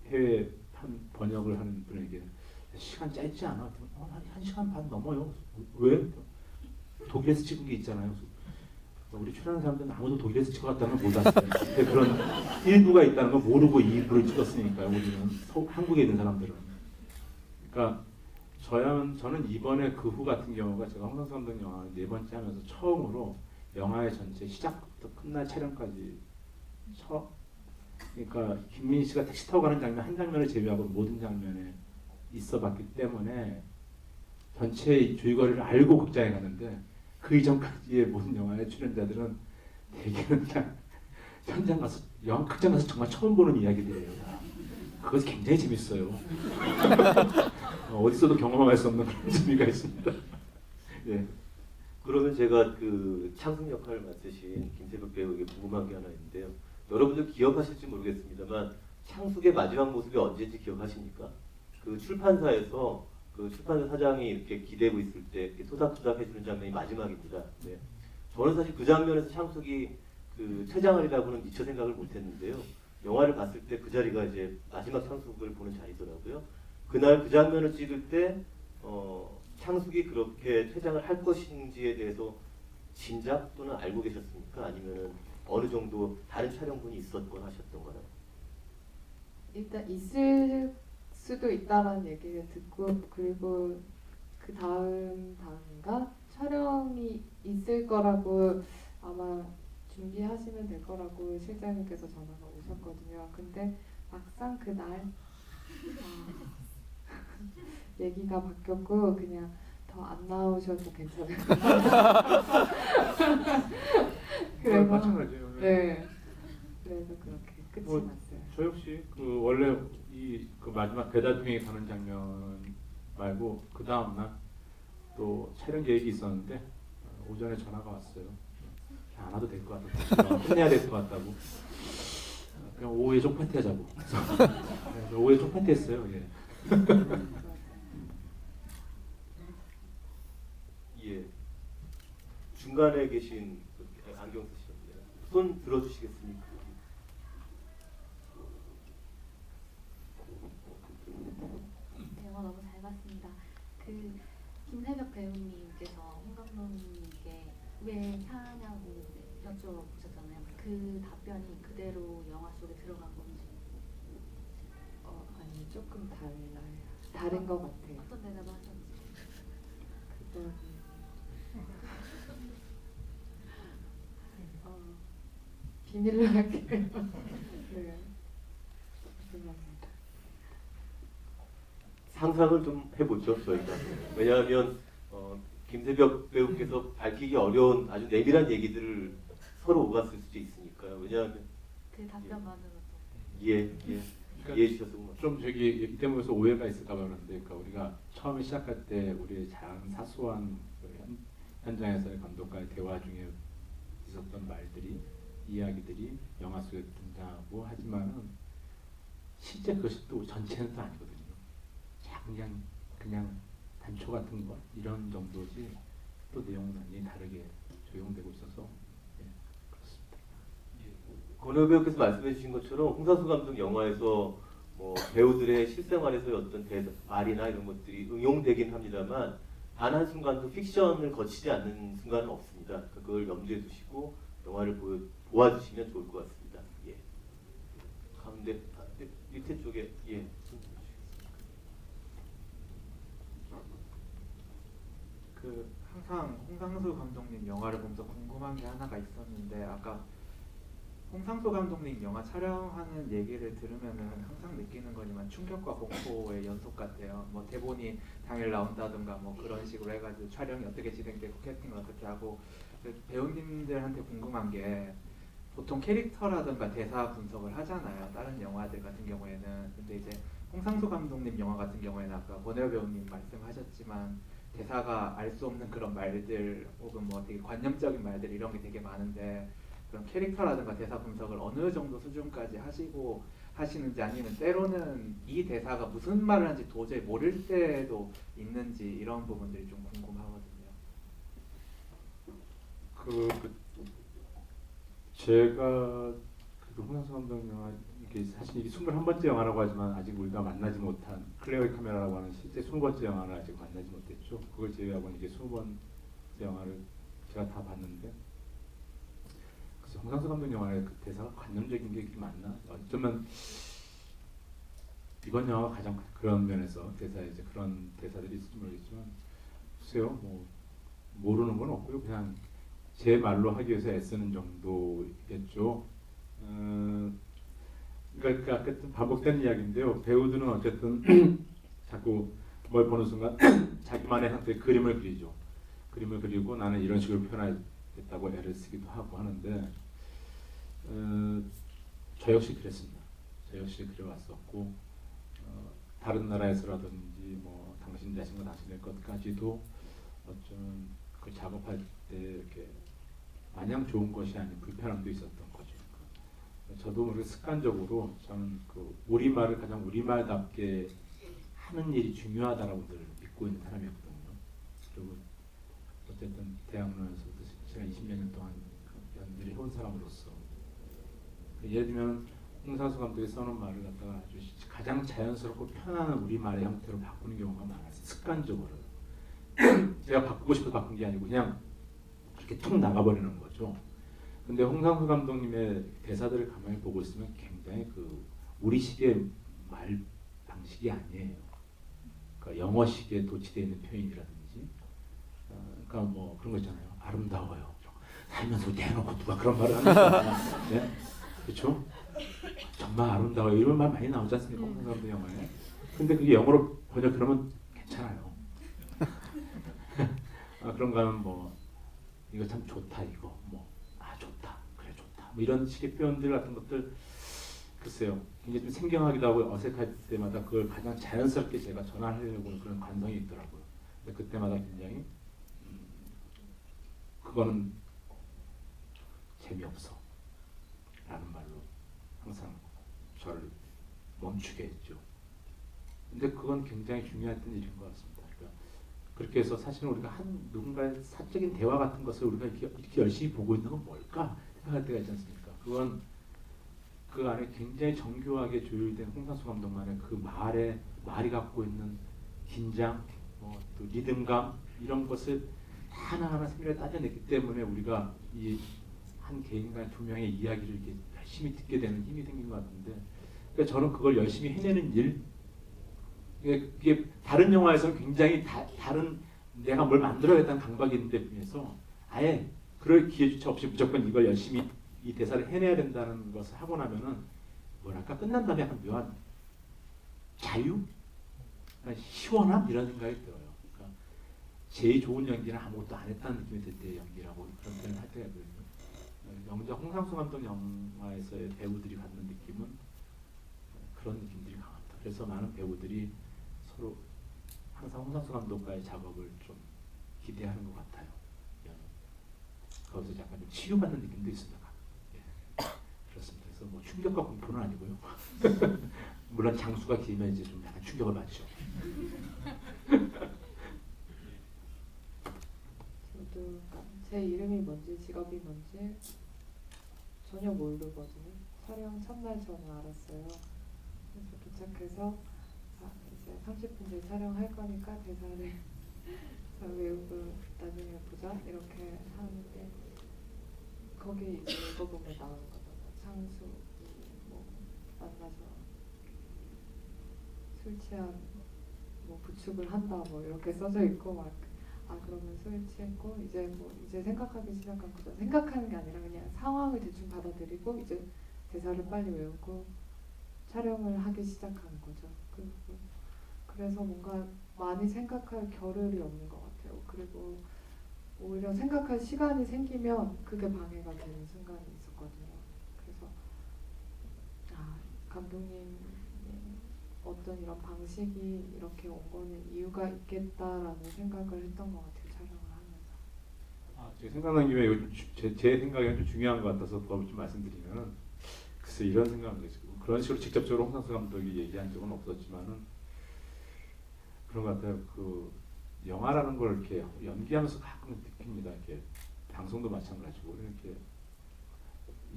해외 번역을 하는 분에게 시간 짧지 않아? 1시간 반 넘어요. 왜? 독일에서 찍은 게 있잖아요. 우리 출연하는 사람들은 아무도 독일에서 찍어갔다는 걸 몰랐어요. 그런 일부가 있다는 걸 모르고 이 일부를 찍었으니까요. 우리는 한국에 있는 사람들은. 그러니까 저는 이번에 그 후 같은 경우가 제가 홍상수 감독 영화 4번째 하면서 처음으로 영화의 전체 시작부터 끝날 촬영까지 그러니까 김민희 씨가 택시 타고 가는 장면 한 장면을 제외하고 모든 장면에 있어봤기 때문에 전체의 줄거리를 알고 극장에 가는데 그 이전까지의 모든 영화의 출연자들은 대개는 그냥 현장 가서 극장 가서 정말 처음 보는 이야기들이에요. 그것이 굉장히 재밌어요. 어디서도 경험할 수 없는 그런 재미가 있습니다. 예. 그러면 제가 그 창숙 역할을 맡으신 김세벽 배우에게 궁금한 게 하나 있는데요. 여러분들 기억하실지 모르겠습니다만 창숙의 마지막 모습이 언제인지 기억하십니까? 그 출판사에서 그 출판사 사장이 이렇게 기대고 있을 때 이렇게 토닥토닥 해주는 장면이 마지막입니다. 네. 저는 사실 그 장면에서 창숙이 그 퇴장하리라고는 미처 생각을 못했는데요. 영화를 봤을 때 그 자리가 이제 마지막 창숙을 보는 자리더라고요. 그날 그 장면을 찍을 때 창숙이 그렇게 퇴장을 할 것인지에 대해서 짐작 또는 알고 계셨습니까? 아니면은 어느 정도 다른 촬영분이 있었거나 하셨던가요? 일단 있을 수도 있다라는 얘기를 듣고 그리고 그 다음인가 촬영이 있을 거라고 아마 준비하시면 될 거라고 실장님께서 전화가 오셨거든요. 근데 막상 그날 얘기가 바뀌었고 그냥 더 안 나오셔도 괜찮아요. 그래서 마찬가지예요. 네, 그래서 그렇게 끝이 뭐, 났어요. 저 역시 그 원래 그 마지막 배달통에 가는 장면 말고 그 다음 날 또 촬영 계획이 있었는데 오전에 전화가 왔어요. 안 와도 될 것 같다고. 끝내야 될 것 같다고. 그냥 오후에 쪽파티 하자고. 그래서 오후에 쪽파티 했어요. 예. 예. 중간에 계신 안경 쓰시는데요. 손 들어주시겠습니까? 영화 너무 잘 봤습니다. 그 김세벽 배우님께서 홍 감독님께 왜 사냐고 여쭤보셨잖아요. 그 답변이 그대로 영화 속에 들어간 건지. 아니 조금 달라요. 다른 것 같아요. 어떤 대답을 하셨지? 그건 비밀로 할게요. 네. 죄송합니다. 상상을 좀 해보죠, 저희가. 왜냐하면 김세벽 배우께서 밝히기 어려운 아주 내밀한 얘기들을 서로 오갔을 수도 있으니까요. 왜냐하면 그 답변만으로도. 예, 이해해 주셔서 고맙습니다. 좀 저기 이 때문에서 오해가 있을까 봐 그런데, 그러니까 우리가 처음에 시작할 때 우리 작은 사소한 그 현장에서의 감독과의 대화 중에 있었던 말들이, 이야기들이 영화 속에 등장하고, 하지만은 실제 그것이 또 전체는 또 아니거든요. 그냥 단초 같은 것 이런 정도지, 또 내용은 완전히 다르게 조용되고 있어서, 예, 그렇습니다. 권혁 배우께서 말씀해 주신 것처럼 홍상수 감독 영화에서 뭐 배우들의 실생활에서의 어떤 말이나 이런 것들이 응용되긴 합니다만 단 한순간도 픽션을 거치지 않는 순간은 없습니다. 그러니까 그걸 염두에 두시고 영화를 보아주시면 좋을 것 같습니다. 예. 가운데 밑에 쪽에 예. 그 항상 홍상수 감독님 영화를 보면서 궁금한 게 하나가 있었는데, 아까 홍상수 감독님 영화 촬영하는 얘기를 들으면은 항상 느끼는 거지만 충격과 공포의 연속 같아요. 뭐 대본이 당일 나온다든가 뭐 그런 식으로 해가지고 촬영이 어떻게 진행되고 캐스팅을 어떻게 하고. 배우님들한테 궁금한 게, 보통 캐릭터라든가 대사 분석을 하잖아요, 다른 영화들 같은 경우에는. 근데 이제 홍상수 감독님 영화 같은 경우에는 아까 권혜여 배우님 말씀하셨지만 대사가 알 수 없는 그런 말들 혹은 뭐 되게 관념적인 말들 이런 게 되게 많은데, 그런 캐릭터라든가 대사 분석을 어느 정도 수준까지 하시고 하시는지, 아니면 때로는 이 대사가 무슨 말을 하는지 도저히 모를 때도 있는지, 이런 부분들이 좀 궁금하거든요. 제가 그 홍상수 감독 영화, 이게 사실 이게 21번째 영화라고 하지만 아직 우리가 만나지 못한 클레어의 카메라라고 하는 실제 20번째 영화를 아직 만나지 못했죠. 그걸 제외하고는 이게 20번째 영화를 제가 다 봤는데, 그래서 홍상수 감독 영화의 그 대사가 관념적인 게 이렇게 많나? 어쩌면 이번 영화가 가장 그런 면에서 대사에 이제 그런 대사들이 있을지 모르겠지만, 글쎄요, 뭐 모르는 건 없고요. 그냥 제 말로 하기 위해서 애쓰는 정도겠죠. 그러니까 아까 반복되는 이야기인데요. 배우들은 어쨌든 자꾸 뭘 보는 순간 자기만의 형태의 그림을 그리죠. 그림을 그리고 나는 이런 식으로 표현하겠다고 애를 쓰기도 하고 하는데, 저 역시 그랬습니다. 저 역시 그려왔었고, 다른 나라에서라든지 뭐 당신 자신과 당신의 것까지도 어쩌면 그 작업할 때 이렇게 마냥 좋은 것이 아닌 불편함도 있었던 거죠. 저도 모르게 습관적으로 저는 그 우리말을 가장 우리말답게 하는 일이 중요하다라고 늘 믿고 있는 사람이었거든요. 그리고 어쨌든 대학로에서부터 제가 20몇 년 동안 연기를 해온 사람으로서, 예를 들면 홍상수 감독이 써놓은 말을 갖다가 아주 가장 자연스럽고 편안한 우리말의 형태로 바꾸는 경우가 많았어요. 습관적으로. 제가 바꾸고 싶어서 바꾼 게 아니고 그냥 이렇게 툭 나가버리는 거죠. 근데 홍상수 감독님의 대사들을 가만히 보고 있으면 굉장히 그 우리식의 말 방식이 아니에요. 그러니까 영어식에 도취되어 있는 표현이라든지, 그러니까 뭐 그런 거 있잖아요. 아름다워요. 살면서 대놓고 누가 그런 말을 하는 거야. 네? 그렇죠? 정말 아름다워요. 이런 말 많이 나오지 않습니까? 홍상수 감독 영화에. 근데 그게 영어로 번역하면 괜찮아요. 그런가 하면 뭐 이거 참 좋다, 이거 뭐 좋다, 그래 좋다, 뭐 이런 식의 표현들 같은 것들, 글쎄요, 굉장히 좀 생경하기도 하고 어색할 때마다 그걸 가장 자연스럽게 제가 전환하려고 하는 그런 관성이 있더라고요. 근데 그때마다 굉장히 그거는 재미없어 라는 말로 항상 저를 멈추게 했죠. 근데 그건 굉장히 중요했던 일인 것 같습니다. 그러니까 그렇게 해서 사실은 우리가 누군가의 사적인 대화 같은 것을 우리가 이렇게 열심히 보고 있는 건 뭘까 생각할 때가 있지 않습니까? 그건 그 안에 굉장히 정교하게 조율된 홍상수 감독만의 그 말이 갖고 있는 긴장, 또 리듬감, 이런 것을 하나하나 세밀하게 따져냈기 때문에 우리가 이 한 개인과 두 명의 이야기를 이렇게 열심히 듣게 되는 힘이 생긴 것 같은데, 그러니까 저는 그걸 열심히 해내는 일, 이게 다른 영화에서는 굉장히 다른 내가 뭘 만들어야겠다는 강박이 있는데 비해서 아예 그럴 기회조차 없이 무조건 이걸 열심히 이 대사를 해내야 된다는 것을 하고 나면은 뭐랄까 끝난 다음에 약간 묘한 자유? 시원함? 이런 생각이 들어요. 그러니까 제일 좋은 연기는 아무것도 안 했다는 느낌이 들 때 연기라고 그런 표현을 할 때가 있거든요. 영자 홍상수 감독 영화에서의 배우들이 갖는 느낌은 그런 느낌들이 강합니다. 그래서 많은 배우들이 서로 항상 홍상수 감독과의 작업을 좀 기대하는 것 같아요. 예. 거기서 약간 좀 치유받는 느낌도 있습니다. 예. 그렇습니다. 그래서 뭐 충격과 공포는 아니고요. 물론 장수가 길면 이제 좀 약간 충격을 받죠. 저도 제 이름이 뭔지 직업이 뭔지 전혀 모르거든요. 촬영 첫날 저는 알았어요. 그래서 도착해서 이제 30분 뒤에 촬영할 거니까 대사를 자, 외우고 나중에 보자 이렇게 하는데 거기 이제 읽어보면 나오는 거잖아요. 창수 뭐 만나서 술 취한 뭐 부축을 한다 뭐 이렇게 써져 있고 막 그러면 술 취했고 이제 생각하기 시작한 거죠. 생각하는 게 아니라 그냥 상황을 대충 받아들이고 이제 대사를 빨리 외우고 촬영을 하기 시작하는 거죠. 그래서 뭔가 많이 생각할 겨를이 없는 것 같아요. 그리고 오히려 생각할 시간이 생기면 그게 방해가 되는 순간이 있었거든요. 그래서 감독님 어떤 이런 방식이 이렇게 온 거는 이유가 있겠다라는 생각을 했던 것 같아요. 촬영을 하면서. 제가 생각난 김에 요즘 제 생각에 좀 중요한 것 같아서 그걸 좀 말씀드리면 글쎄 이런 생각은 있어요. 그런 식으로 직접적으로 홍상수 감독이 얘기한 적은 없었지만은 그런 것 같아요. 그 영화라는 걸 이렇게 연기하면서 가끔 느낍니다. 이렇게 방송도 마찬가지고 이렇게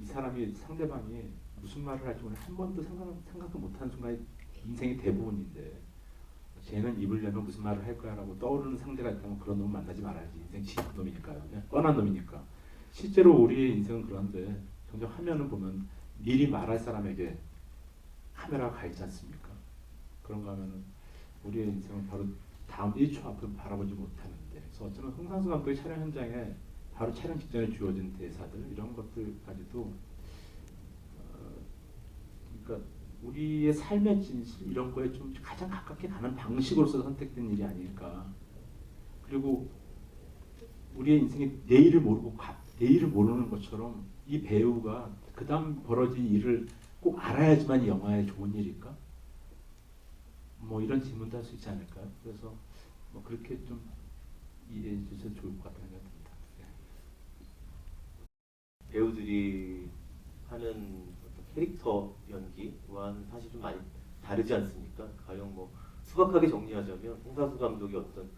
이 사람이 상대방이 무슨 말을 할지 오늘 한 번도 생각도 못하는 순간이 인생의 대부분인데 쟤는 입으려면 무슨 말을 할 거야라고 떠오르는 상대가 있다면 그런 놈은 만나지 말아야지. 인생 지금 놈이니까요. 그냥 뻔한 놈이니까. 실제로 우리의 인생은 그런데 종종 화면을 보면 미리 말할 사람에게 카메라가 가 있지 않습니까? 그런가 하면은 우리의 인생은 바로 다음 1초 앞을 바라보지 못하는데 그래서 어쩌면 홍상수 감독의 촬영 현장에 바로 촬영 직전에 주어진 대사들 이런 것들까지도 그러니까 우리의 삶의 진실 이런 거에 좀 가장 가깝게 가는 방식으로서 선택된 일이 아닐까. 그리고 우리의 인생의 내일을 모르고 내일을 모르는 것처럼 이 배우가 그 다음 벌어진 일을 꼭 알아야지만 이 영화에 좋은 일일까? 뭐 이런 질문도 할 수 있지 않을까요? 그래서 뭐 그렇게 좀 이해해 주셔서 좋을 것 같다는 생각이 듭니다. 네. 배우들이 하는 어떤 캐릭터 연기와는 사실 좀 많이 다르지 않습니까? 가령 뭐 수박하게 정리하자면 홍상수 감독의 어떤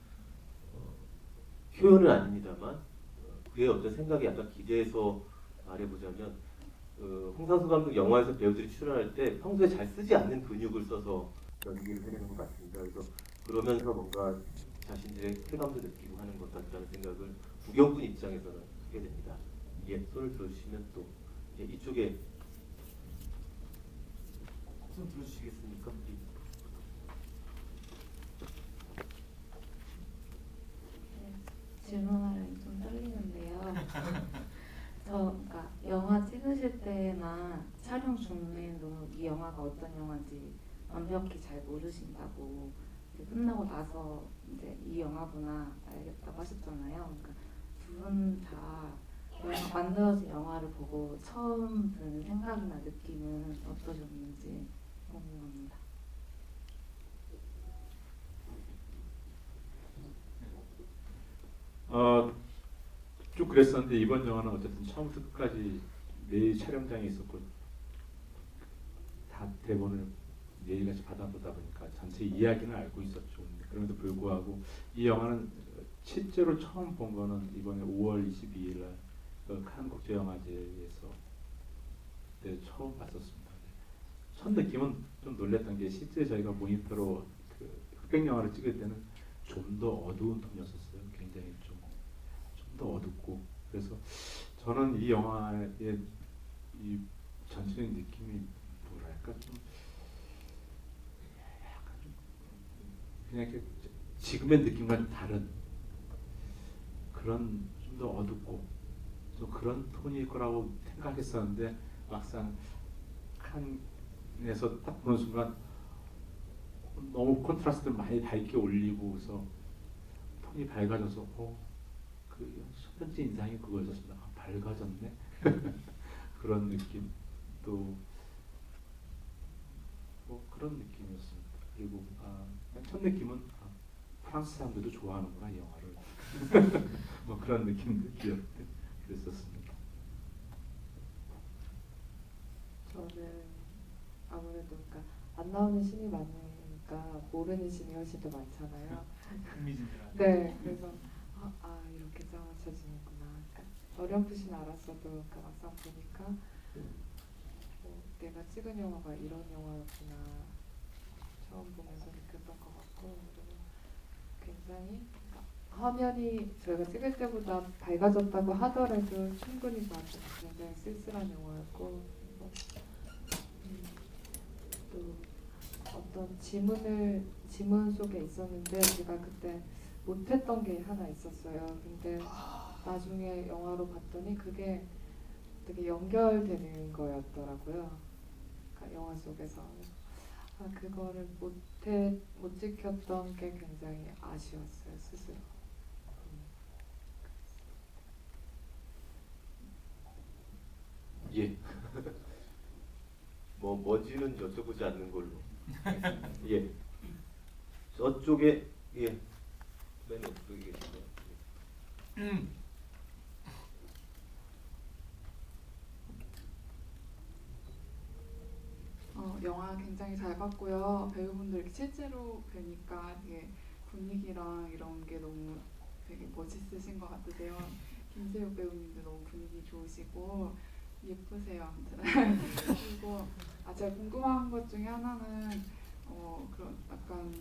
표현은 아닙니다만 그의 어떤 생각이 약간 기대해서 말해보자면 홍상수 감독 영화에서 배우들이 출연할 때 평소에 잘 쓰지 않는 근육을 써서 연기를 해내는 것 같습니다. 그래서 그러면서 뭔가 자신들의 쾌감도 느끼고 하는 것 같다는 생각을 구경꾼 입장에서는 하게 됩니다. 손을 들어주시면 또 이쪽에 손 들어주시겠습니까? 질문하려니 좀 떨리는데요. 그러니까 영화 찍으실 때나 촬영 중에도 이 영화가 어떤 영화인지 완벽히 잘 모르신다고 끝나고 나서 이제 이 영화구나 알겠다고 하셨잖아요. 그러니까 두 분 다 만들어진 영화를 보고 처음 드는 생각이나 느낌은 어떠셨는지 궁금합니다. 쭉 그랬었는데 이번 영화는 어쨌든 처음부터 끝까지 매일 촬영장에 있었고 다 대본을 매일같이 받아보다 보니까 전체 이야기는 알고 있었죠. 그럼에도 불구하고 이 영화는 실제로 처음 본 거는 이번에 5월 22일 날 칸 국제영화제에서 네, 처음 봤었습니다. 첫 느낌은 좀 놀랬던 게 실제 저희가 모니터로 그 흑백 영화를 찍을 때는 좀 더 어두운 톤이었었어요. 굉장히 좀 더 어둡고 그래서 저는 이 영화의 이 전체적인 느낌이 뭐랄까 좀 약간 좀 그냥 이렇게 지금의 느낌과 좀 다른 그런 좀 더 어둡고 좀 그런 톤일 거라고 생각했었는데 막상 칸에서 딱 보는 순간 너무 컨트라스트를 많이 밝게 올리고서 톤이 밝아져서 그 첫 번째 인상이 그거였습니다. 밝아졌네. 그런 느낌. 또 뭐 그런 느낌이었습니다. 그리고 맨첫 느낌은 프랑스 사람들도 좋아하는구나 이 영화를. 뭐 그런 느낌도 기억돼 그랬었습니다. 저는 아무래도 그러니까 안 나오는 신이 많으니까 모르는 신이 훨씬 더 많잖아요. 흥미진진한. 네, 그래서 이렇게 짜맞춰지는구나. 그러니까 어렴풋이는 알았어도 그러니까 막상 보니까 내가 찍은 영화가 이런 영화였구나 처음 보면서 느꼈던 것 같고, 그리고 굉장히 그러니까 화면이 저희가 찍을 때보다 밝아졌다고 하더라도 충분히 봐도 굉장히 쓸쓸한 영화였고, 그리고 또 어떤 지문 속에 있었는데 제가 그때 못했던 게 하나 있었어요. 근데 나중에 영화로 봤더니 그게 되게 연결되는 거였더라고요. 그러니까 영화 속에서 그거를 못 지켰던 게 굉장히 아쉬웠어요, 스스로. 예. 뭔지는 여쭤보지 않는 걸로. 예. 저쪽에 예. 맨 오른쪽에 계시네요. 영화 굉장히 잘 봤고요. 배우분들 실제로 뵈니까 되게 분위기랑 이런 게 너무 되게 멋있으신 것 같으세요. 김세욱 배우님도 너무 분위기 좋으시고 예쁘세요. 아무튼 그리고 제가 궁금한 것 중에 하나는 그런 약간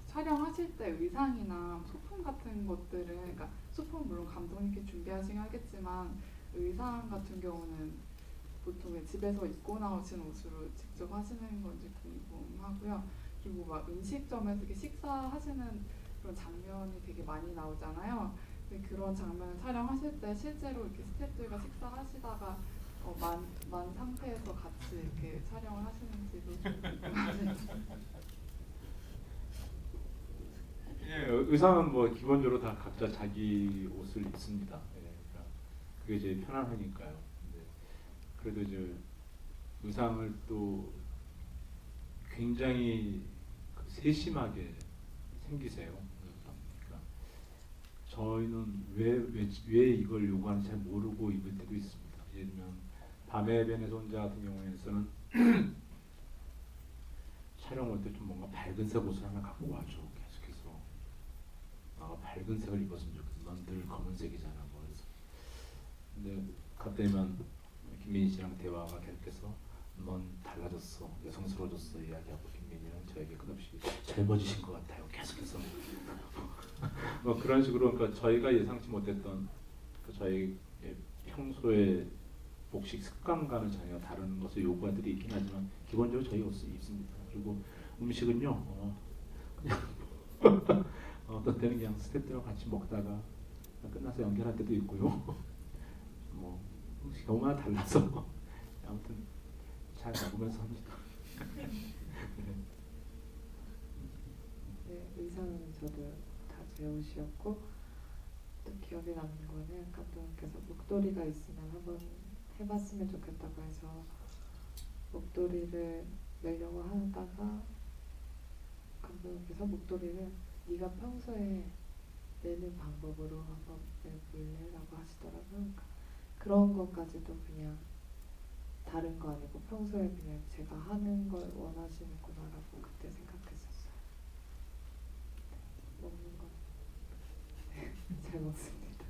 촬영하실 때 의상이나 소품 같은 것들은, 그러니까 소품은 물론 감독님께 준비하시긴 하겠지만 의상 같은 경우는 보통 집에서 입고 나오시는 옷으로 직접 하시는 건지 궁금하고요. 그리고 막 음식점에서 이렇게 식사하시는 그런 장면이 되게 많이 나오잖아요. 근데 그런 장면을 촬영하실 때 실제로 이렇게 스태프들과 식사하시다가 만 상태에서 같이 이렇게 촬영을 하시는지도 좀 궁금합니다. 예, 의상은 뭐 기본적으로 다 각자 자기 옷을 입습니다. 예, 그러니까 그게 제일 편안하니까요. 그래도 이제 의상을 또 굉장히 세심하게 챙기세요. 그러니까 저희는 왜 이걸 요구하는지 잘 모르고 입을 때도 있습니다. 예를 들면 밤의 변에서 혼자 같은 경우에는 촬영 올 때 좀 뭔가 밝은색 옷을 하나 갖고 와줘. 계속해서 밝은 색을 입었으면 좋겠어. 넌 늘 검은색이잖아. 뭐 그래서 근데 그때만 김민희 씨랑 대화가 계속해서 넌 달라졌어, 여성스러워졌어 이야기하고 김민희는 저에게 끝없이 젊어지신 것 같아요 계속해서 뭐 그런 식으로, 그러니까 저희가 예상치 못했던 저희 평소에 복식 습관과는 전혀 다른 것을 요구들이 있긴 하지만 기본적으로 저희 옷을 입습니다. 그리고 음식은요 그냥 어떤 때는 그냥 스태프들하고 같이 먹다가 끝나서 연결할 때도 있고요. 뭐 경우가 달라서 아무튼 잘 먹으면서 합니다. 네, 의상은 저도 다 제 옷이었고, 또 기억에 남는 거는 감독님께서 목도리가 있으면 한번 해봤으면 좋겠다고 해서 목도리를 내려고 하다가 감독님께서 목도리를 네가 평소에 내는 방법으로 한번 내볼래라고 하시더라고요. 그러니까 그런 것까지도 그냥 다른 거 아니고 평소에 그냥 제가 하는 걸 원하시는구나라고 그때 생각했었어요. 먹는 거 잘 먹습니다.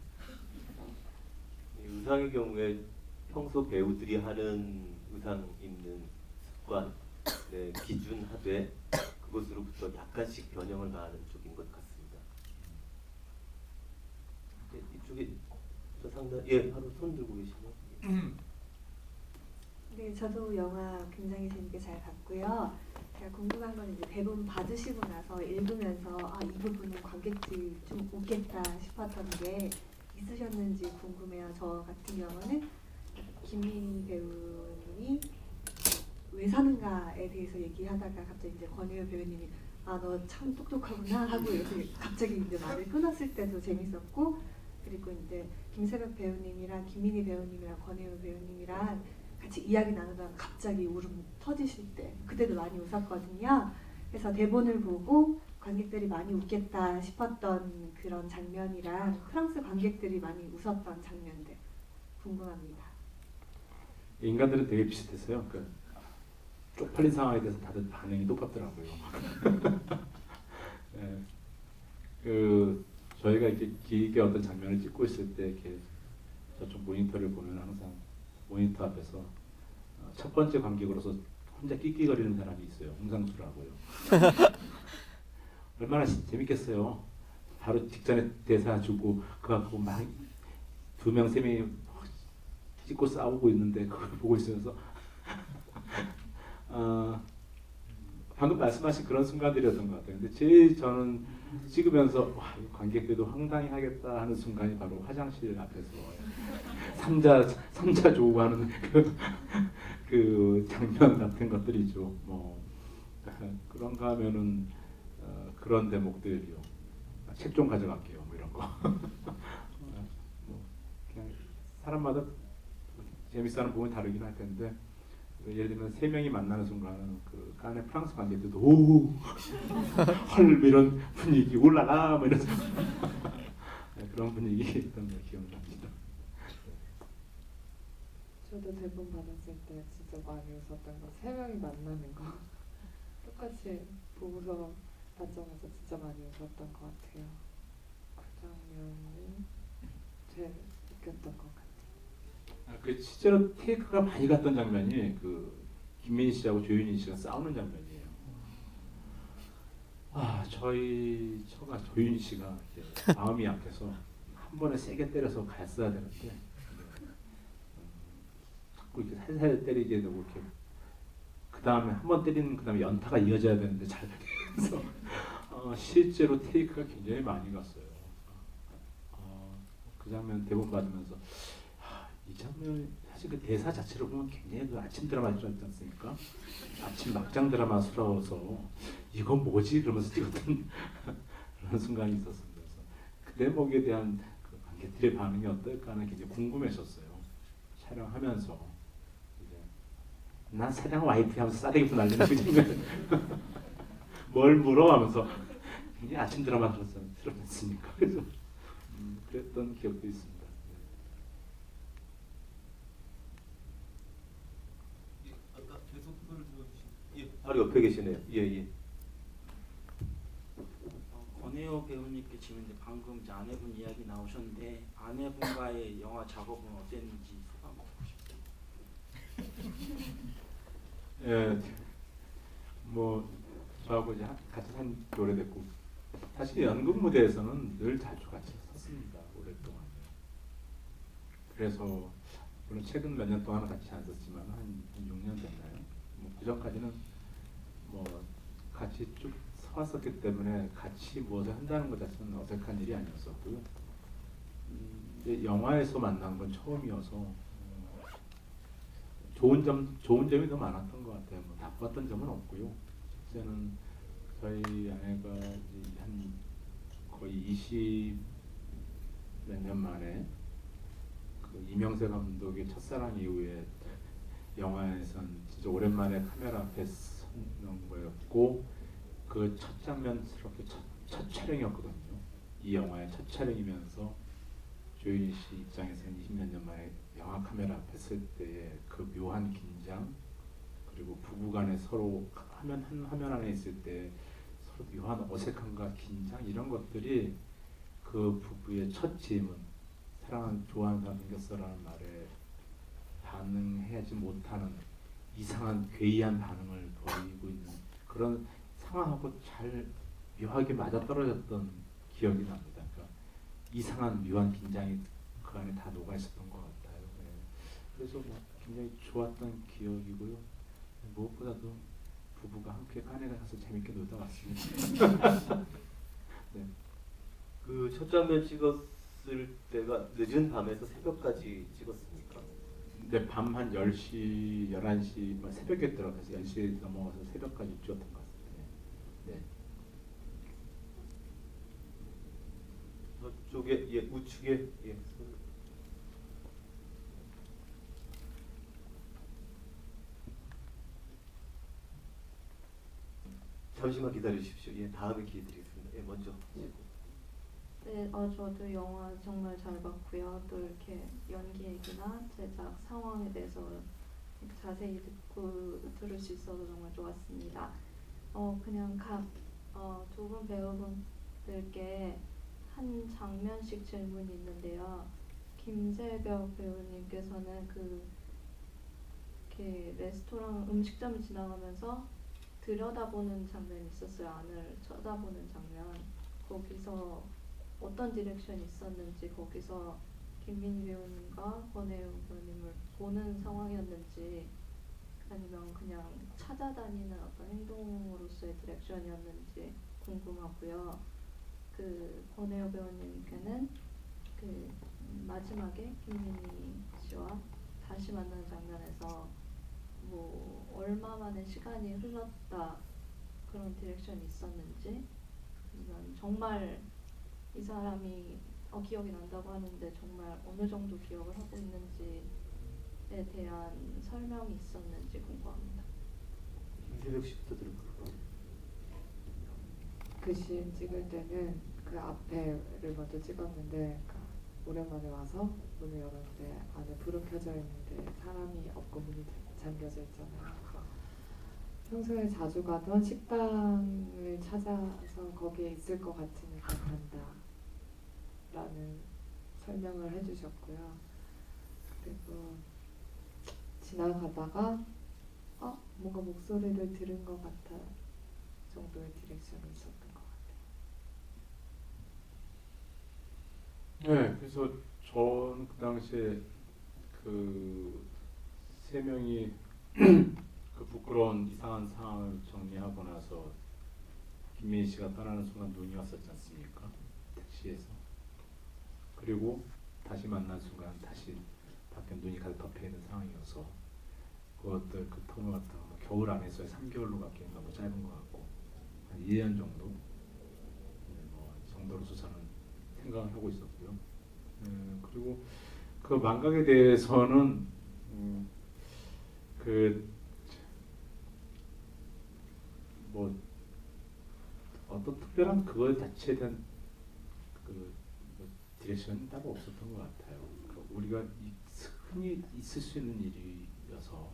이 의상의 경우에 평소 배우들이 하는 의상 입는 습관, 기준 하되 그것으로부터 약간씩 변형을 가하는 쪽인 것 같습니다. 이쪽에 저 상단 바로 손 들고 계시네요. 네, 저도 영화 굉장히 재밌게 잘 봤고요. 제가 궁금한 건 이제 대본 받으시고 나서 읽으면서 이 부분은 관객들이 좀 웃겠다 싶었던 게 있으셨는지 궁금해요. 저 같은 경우는 김민희 배우님이 왜 사는가에 대해서 얘기하다가 갑자기 이제 권혜율 배우님이 너 참 똑똑하구나 하고 이렇게 갑자기 이제 말을 끊었을 때도 재밌었고, 그리고 이제 김세벽 배우님이랑 김민희 배우님이랑 권혜율 배우님이랑 같이 이야기 나누다가 갑자기 울음 터지실 때 그때도 많이 웃었거든요. 그래서 대본을 보고 관객들이 많이 웃겠다 싶었던 그런 장면이랑 프랑스 관객들이 많이 웃었던 장면들 궁금합니다. 인간들은 되게 비슷했어요. 그 쪽팔린 상황에 대해서 다들 반응이 똑같더라고요. 네. 그 저희가 이렇게 길게 어떤 장면을 찍고 있을 때 이렇게 저쪽 모니터를 보면 항상 모니터 앞에서 첫 번째 관객으로서 혼자 끽끽거리는 사람이 있어요. 홍상수라고요. 얼마나 재밌겠어요. 바로 직전에 대사 주고 그거 갖고 막 2명 3명이 찍고 싸우고 있는데 그걸 보고 있으면서 방금 말씀하신 그런 순간들이었던 것 같아요. 근데 제일 저는 찍으면서 와, 관객들도 황당히 하겠다 하는 순간이 바로 화장실 앞에서 삼자 조우고 하는 그 장면 같은 것들이죠. 뭐 그런가 하면은 그런 대목들이요. 책 좀 가져갈게요. 뭐 이런 거. 뭐 그냥 사람마다 재밌어하는 부분이 다르긴 할 텐데 예를 들면 3명이 만나는 순간은 그 칸의 프랑스 관객들도 오 헐 이런 분위기 올라가 뭐 이런 그런 분위기였던 걸 기억납니다. 저도 대본 받았을 때 진짜 많이 웃었던 거 3명이 만나는 거 똑같이 보고서 받자마자 진짜 많이 웃었던 것 같아요. 그 장면이 제일 웃겼던 것 같아요. 그 실제로 테이크가 많이 갔던 장면이 그 김민희 씨하고 조윤희 씨가 싸우는 장면이에요. 저희 처가 조윤희 씨가 마음이 약해서 한 번에 세게 때려서 갔어야 되는데 자꾸 이렇게 살살 때리게 되고 이렇게 그 다음에 한 번 때리는 그 다음에 연타가 이어져야 되는데 잘 그래서 실제로 테이크가 굉장히 많이 갔어요. 그 장면 대본 받으면서 이 장면 사실 그 대사 자체로 보면 굉장히 그 아침 드라마인 줄 알지 않습니까? 아침 막장 드라마스러워서 이건 뭐지? 그러면서 찍었던 그런 순간이 있었습니다. 그래서 그 대목에 대한 그 관객들의 반응이 어떨까 하는 굉장히 궁금했었어요. 촬영하면서 이제 난 사장 와이프 하면서 싸대기도 날리는 그 장면 뭘 물어하면서 굉장히 아침 드라마스럽습니까? 그래서 그랬던 기억도 있습니다. 바로 옆에 계시네요. 예. 권혜호 배우님께 질문인데 방금 이제 아내분 이야기 나오셨는데 아내분과의 영화 작업은 어땠는지 소감 듣고 싶어요. 예, 뭐 저하고 이제 같이 산 지 오래됐고 사실 연극 무대에서는 늘 자주 같이 섰습니다. 오랫동안. 그래서 물론 최근 몇 년 동안은 같이 안 썼지만 한 6년 됐나요? 그 전까지는 뭐 같이 쭉 서왔었기 때문에 같이 무엇을 한다는 것 자체는 어색한 일이 아니었었고요. 이제 영화에서 만난 건 처음이어서 좋은 점이 더 많았던 것 같아요. 뭐 나빴던 점은 없고요. 실제는 저희 아내가 이제 한 거의 20 몇 년 만에 그 이명세 감독의 첫사랑 이후에 영화에선 진짜 오랜만에 카메라 앞에 서는 거였고 그 첫 장면스럽게 첫 촬영이었거든요. 이 영화의 첫 촬영이면서 조윤희 씨 입장에서는 20몇 년 만에 영화 카메라 앞에 설 때의 그 묘한 긴장 그리고 부부간에 서로 한 화면 안에 있을 때 서로 묘한 어색함과 긴장 이런 것들이 그 부부의 첫 질문 사랑하는 좋아하는 사람 생겼어라는 말에 반응하지 못하는 이상한 괴이한 반응을 보이고 있는 그런 상황하고 잘 묘하게 맞아떨어졌던 기억이 납니다. 그러니까 이상한 묘한 긴장이 그 안에 다 녹아 있었던 것 같아요. 네. 그래서 뭐 굉장히 좋았던 기억이고요. 무엇보다도 부부가 함께 칸에 가서 재밌게 놀다 왔습니다. 네. 그 첫 장면 찍었을 때가 늦은 밤에서 새벽까지 찍었습니까? 네, 밤 한 10시, 11시 뭐 새벽에 들어가서 10시에 넘어가서 새벽까지 찍었던 것 같습니다. 네. 저쪽에 우측에 잠시만 기다리십시오. 예, 다음에 기회 드리겠습니다. 예, 먼저 하시고. 네, 저도 영화 정말 잘 봤고요. 또 이렇게 연기 얘기나 제작 상황에 대해서 자세히 듣고 들을 수 있어서 정말 좋았습니다. 그냥 두 분 배우분들께 한 장면씩 질문이 있는데요. 김재벽 배우님께서는 이렇게 레스토랑 음식점을 지나가면서 들여다보는 장면이 있었어요. 안을 쳐다보는 장면. 거기서 어떤 디렉션이 있었는지, 거기서 김민희 배우님과 권혜우 배우님을 보는 상황이었는지, 아니면 그냥 찾아다니는 어떤 행동으로서의 디렉션이었는지 궁금하고요. 권혜우 배우님께는 마지막에 김민희 씨와 다시 만나는 장면에서 뭐 얼마 만에 시간이 흘렀다 그런 디렉션이 있었는지, 아니면 정말 이 사람이 기억이 난다고 하는데 정말 어느 정도 기억을 하고 있는지에 대한 설명이 있었는지 궁금합니다. 김재벽 씨부터 들어볼까요? 그 씬 찍을 때는 그 앞에를 먼저 찍었는데 오랜만에 와서 문을 열었는데 안에 불은 켜져 있는데 사람이 없고 문이 잠겨져 있잖아요. 그래서 평소에 자주 가던 식당을 찾아서 거기에 있을 것 같으니까 간다 라는 설명을 해주셨고요. 그리고 지나가다가 뭔가 목소리를 들은 것 같아 정도의 디렉션이 있었던 것 같아요. 네, 그래서 전 그 당시에 그 세 명이 그 부끄러운 이상한 상황을 정리하고 나서 김민희 씨가 떠나는 순간 눈이 왔었지 않습니까? 택시에서. 그리고 다시 만난 순간 다시 밖에 눈이 가득 덮여 있는 상황이어서 그것들 그 텀을 갖다가 겨울 안에서의 3개월로 갖기엔 너무 짧은 것 같고 한 2년 정도 정도로서 저는 생각을 하고 있었고요. 그리고 그 망각에 대해서는 어떤 특별한 그거 자체에 대한 디렉션이 따로 없었던 것 같아요. 우리가 흔히 있을 수 있는 일이어서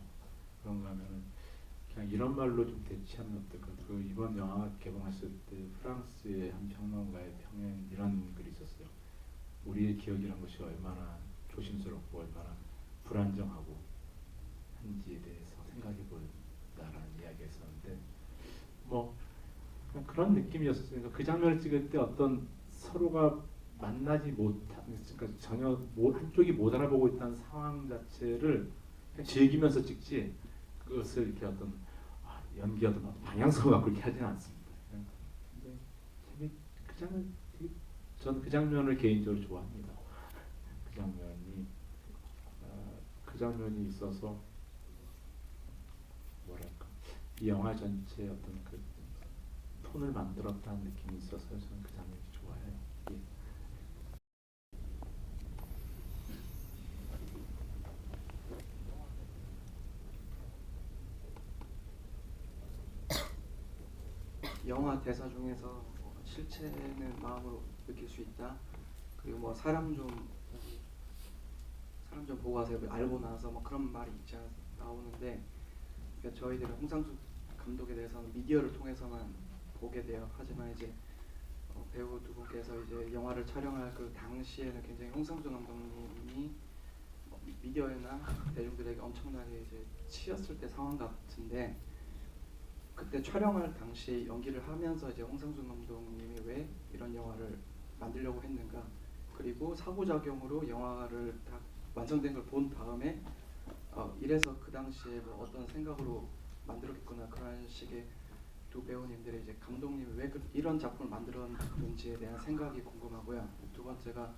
그런가 하면은 그냥 이런 말로 좀 대체하면 어떨까. 이번 영화 개봉했을 때 프랑스의 한 평론가의 평에 이런 글이 있었어요. 우리의 기억이란 것이 얼마나 조심스럽고 얼마나 불안정하고 한지에 대해서 생각해 본다라는 이야기가 있었는데 그냥 그런 느낌이었어요. 그 장면을 찍을 때 어떤 서로가 만나지 못한, 그러니까 전혀 한쪽이 못 알아보고 있다는 상황 자체를 그냥 즐기면서 찍지 그것을 이렇게 어떤 연기 어떤 방향성을 갖고 이렇게 하지는 않습니다. 근데 저는 그 장면을 개인적으로 좋아합니다. 그 장면이 있어서 뭐랄까 이 영화 전체의 어떤 그 톤을 만들었다는 느낌이 있어서 저는 그 장면이 좋아해요. 영화 대사 중에서 실체는 마음으로 느낄 수 있다. 그리고 사람 좀 보고 가세요. 알고 나서 그런 말이 나오는데, 그러니까 저희들은 홍상수 감독에 대해서는 미디어를 통해서만 보게 돼요. 하지만 이제 배우 두 분께서 이제 영화를 촬영할 그 당시에는 굉장히 홍상수 감독님이 미디어나 대중들에게 엄청나게 이제 치였을 때 상황 같은데, 그때 촬영할 당시 연기를 하면서 이제 홍상수 감독님이 왜 이런 영화를 만들려고 했는가, 그리고 상호작용으로 영화를 다 완성된 걸 본 다음에 이래서 그 당시에 어떤 생각으로 만들었겠구나, 그런 식의 두 배우님들의 이제 감독님이 왜 이런 작품을 만들었는지에 대한 생각이 궁금하고요. 두 번째가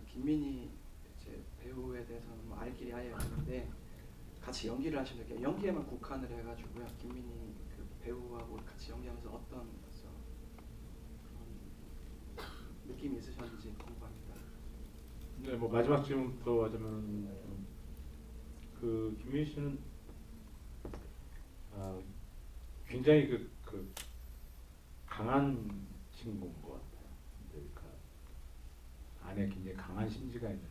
김민희 이제 배우에 대해서는 알 길이 아예 없는데 같이 연기를 하시는 연기에만 국한을 해가지고요. 김민희 그 배우하고 같이 연기하면서 어떤 그런 느낌이 있으셨는지 궁금합니다. 네, 마지막 질문부터 하자면 김민희 씨는 굉장히 그 강한 친구인 것 같아요. 그러니까 안에 굉장히 강한 심지가 있는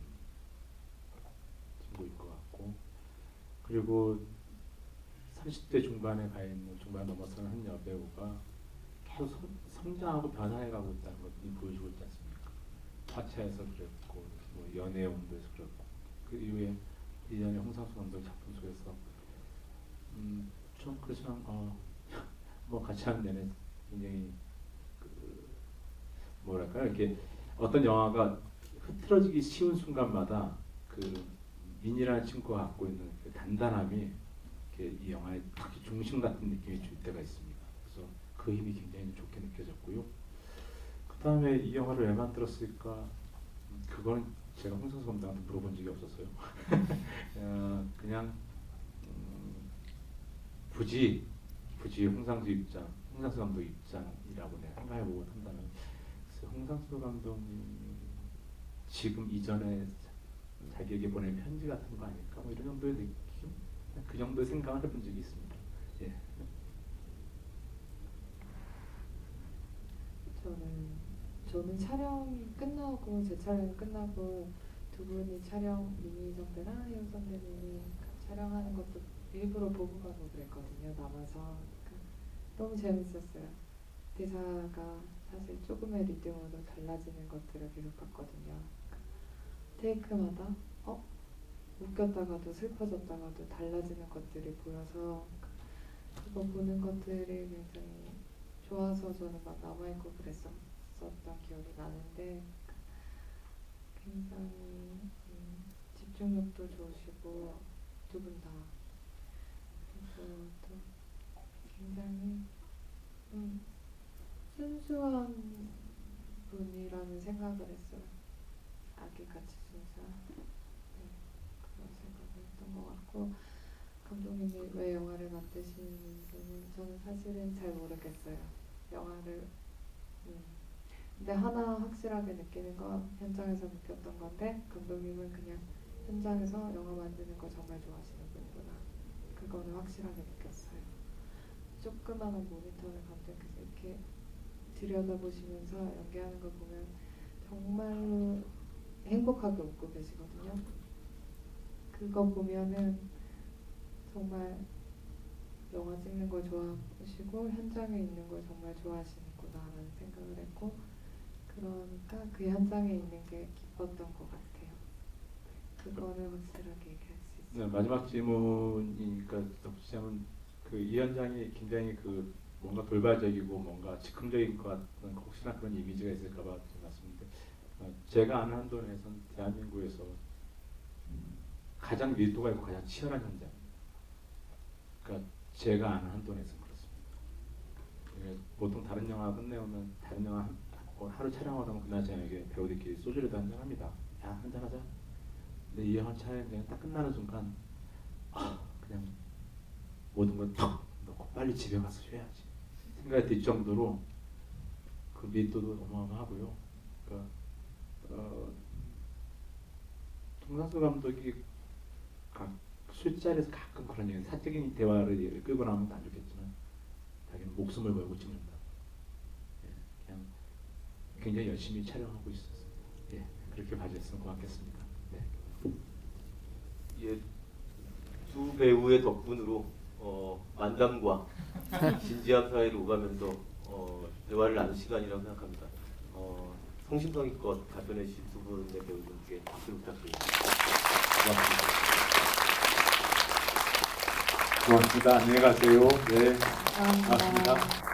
친구인 것 같고, 그리고 30대 중반에 가 있는, 중반 넘어서는 한 여배우가 계속 성장하고 변화해가고 있다는 걸 보여주고 있지 않습니까? 화차에서 그랬고, 뭐 연애의 온도에서 그랬고, 그 이후에 이전에 홍상수 감독 작품 속에서 좀 그렇지만 뭐 같이 하는 내내 굉장히 뭐랄까 이렇게 어떤 영화가 흐트러지기 쉬운 순간마다 그 민이라는 친구가 갖고 있는 그 단단함이 이렇게 이 영화의 특히 중심 같은 느낌이 줄 때가 있습니다. 그래서 그 힘이 굉장히 좋게 느껴졌고요. 그 다음에 이 영화를 왜 만들었을까? 그거는 제가 홍상수 감독한테 물어본 적이 없었어요. 그냥 굳이 홍상수 감독 입장이라고 내가 생각해보고 한다면, 홍상수 감독님 지금 이전에 자기에게 보낸 편지 같은 거 아닐까? 뭐 이런 정도의 느낌, 그 정도의 생각을 해본 적이 있습니다. 예. 저는 촬영이 끝나고, 제 촬영이 끝나고 두 분이 촬영, 미니 선배랑 혜영 선배님이 촬영하는 것도 일부러 보고 가고 그랬거든요. 남아서. 너무 재밌었어요. 대사가 사실 조금의 리듬으로 달라지는 것들을 계속 봤거든요. 테이크마다 웃겼다가도 슬퍼졌다가도 달라지는 것들이 보여서 그거 보는 것들이 굉장히 좋아서 저는 막 남아있고 그랬었던 기억이 나는데, 굉장히 집중력도 좋으시고 두 분 다, 그리고 또 굉장히 순수한 분이라는 생각을 했어요. 아기같이 순수한, 그런 생각을 했던 것 같고, 감독님이 왜 영화를 만드시는지는 저는 사실은 잘 모르겠어요. 영화를 근데 하나 확실하게 느끼는 건 현장에서 느꼈던 건데, 감독님은 그냥 현장에서 영화 만드는 거 정말 좋아하시는 분이구나. 그거는 확실하게 느꼈어요. 조그마한 모니터를 감독님께서 이렇게 들여다보시면서 연기하는 걸 보면 정말로 행복하게 웃고 계시거든요. 그거 보면은 정말 영화 찍는 걸 좋아하시고 현장에 있는 걸 정말 좋아하시는구나라는 생각을 했고, 그러니까 그 현장에 있는 게 기뻤던 것 같아요. 그거는 확실하게 얘기할 수 있어요. 네, 마지막 질문이니까 덧붙이자면 이 현장이 굉장히 뭔가 돌발적이고 뭔가 즉흥적인 것 같은 혹시나 그런 이미지가 있을까봐 말씀드렸는데, 제가 아는 한도 내에서는 대한민국에서 가장 밀도가 있고 가장 치열한 현장. 그러니까 제가 아는 한도 내에서는 그렇습니다. 보통 다른 영화 끝내오면 다른 영화 하루 촬영하다 보면 그날 저녁에 배우들끼리 소주라도 한잔 합니다. 야, 한잔 하자. 근데 이 영화 촬영이 딱 끝나는 순간 그냥 모든 걸 턱 넣고 빨리 집에 가서 쉬어야지 생각이 들 정도로 그 밀도도 어마어마하고요. 그러니까 홍상수 감독이 술자리에서 가끔 그런 얘기, 사적인 대화를 끌고 나오면 안 좋겠지만 자기는 목숨을 걸고 찍는다. 예, 그냥 굉장히 열심히 촬영하고 있었습니다. 예, 그렇게 봐주셨으면 고맙겠습니다. 네. 예, 두 배우의 덕분으로 만담과 진지한 사이를 오가면서 대화를 나눈 시간이라고 생각합니다. 성심성의껏 답변해 주신 두 분의 배우분께 박수를 부탁드립니다. 고맙습니다. 고맙습니다. 안녕히 가세요. 네. 감사합니다. 고맙습니다.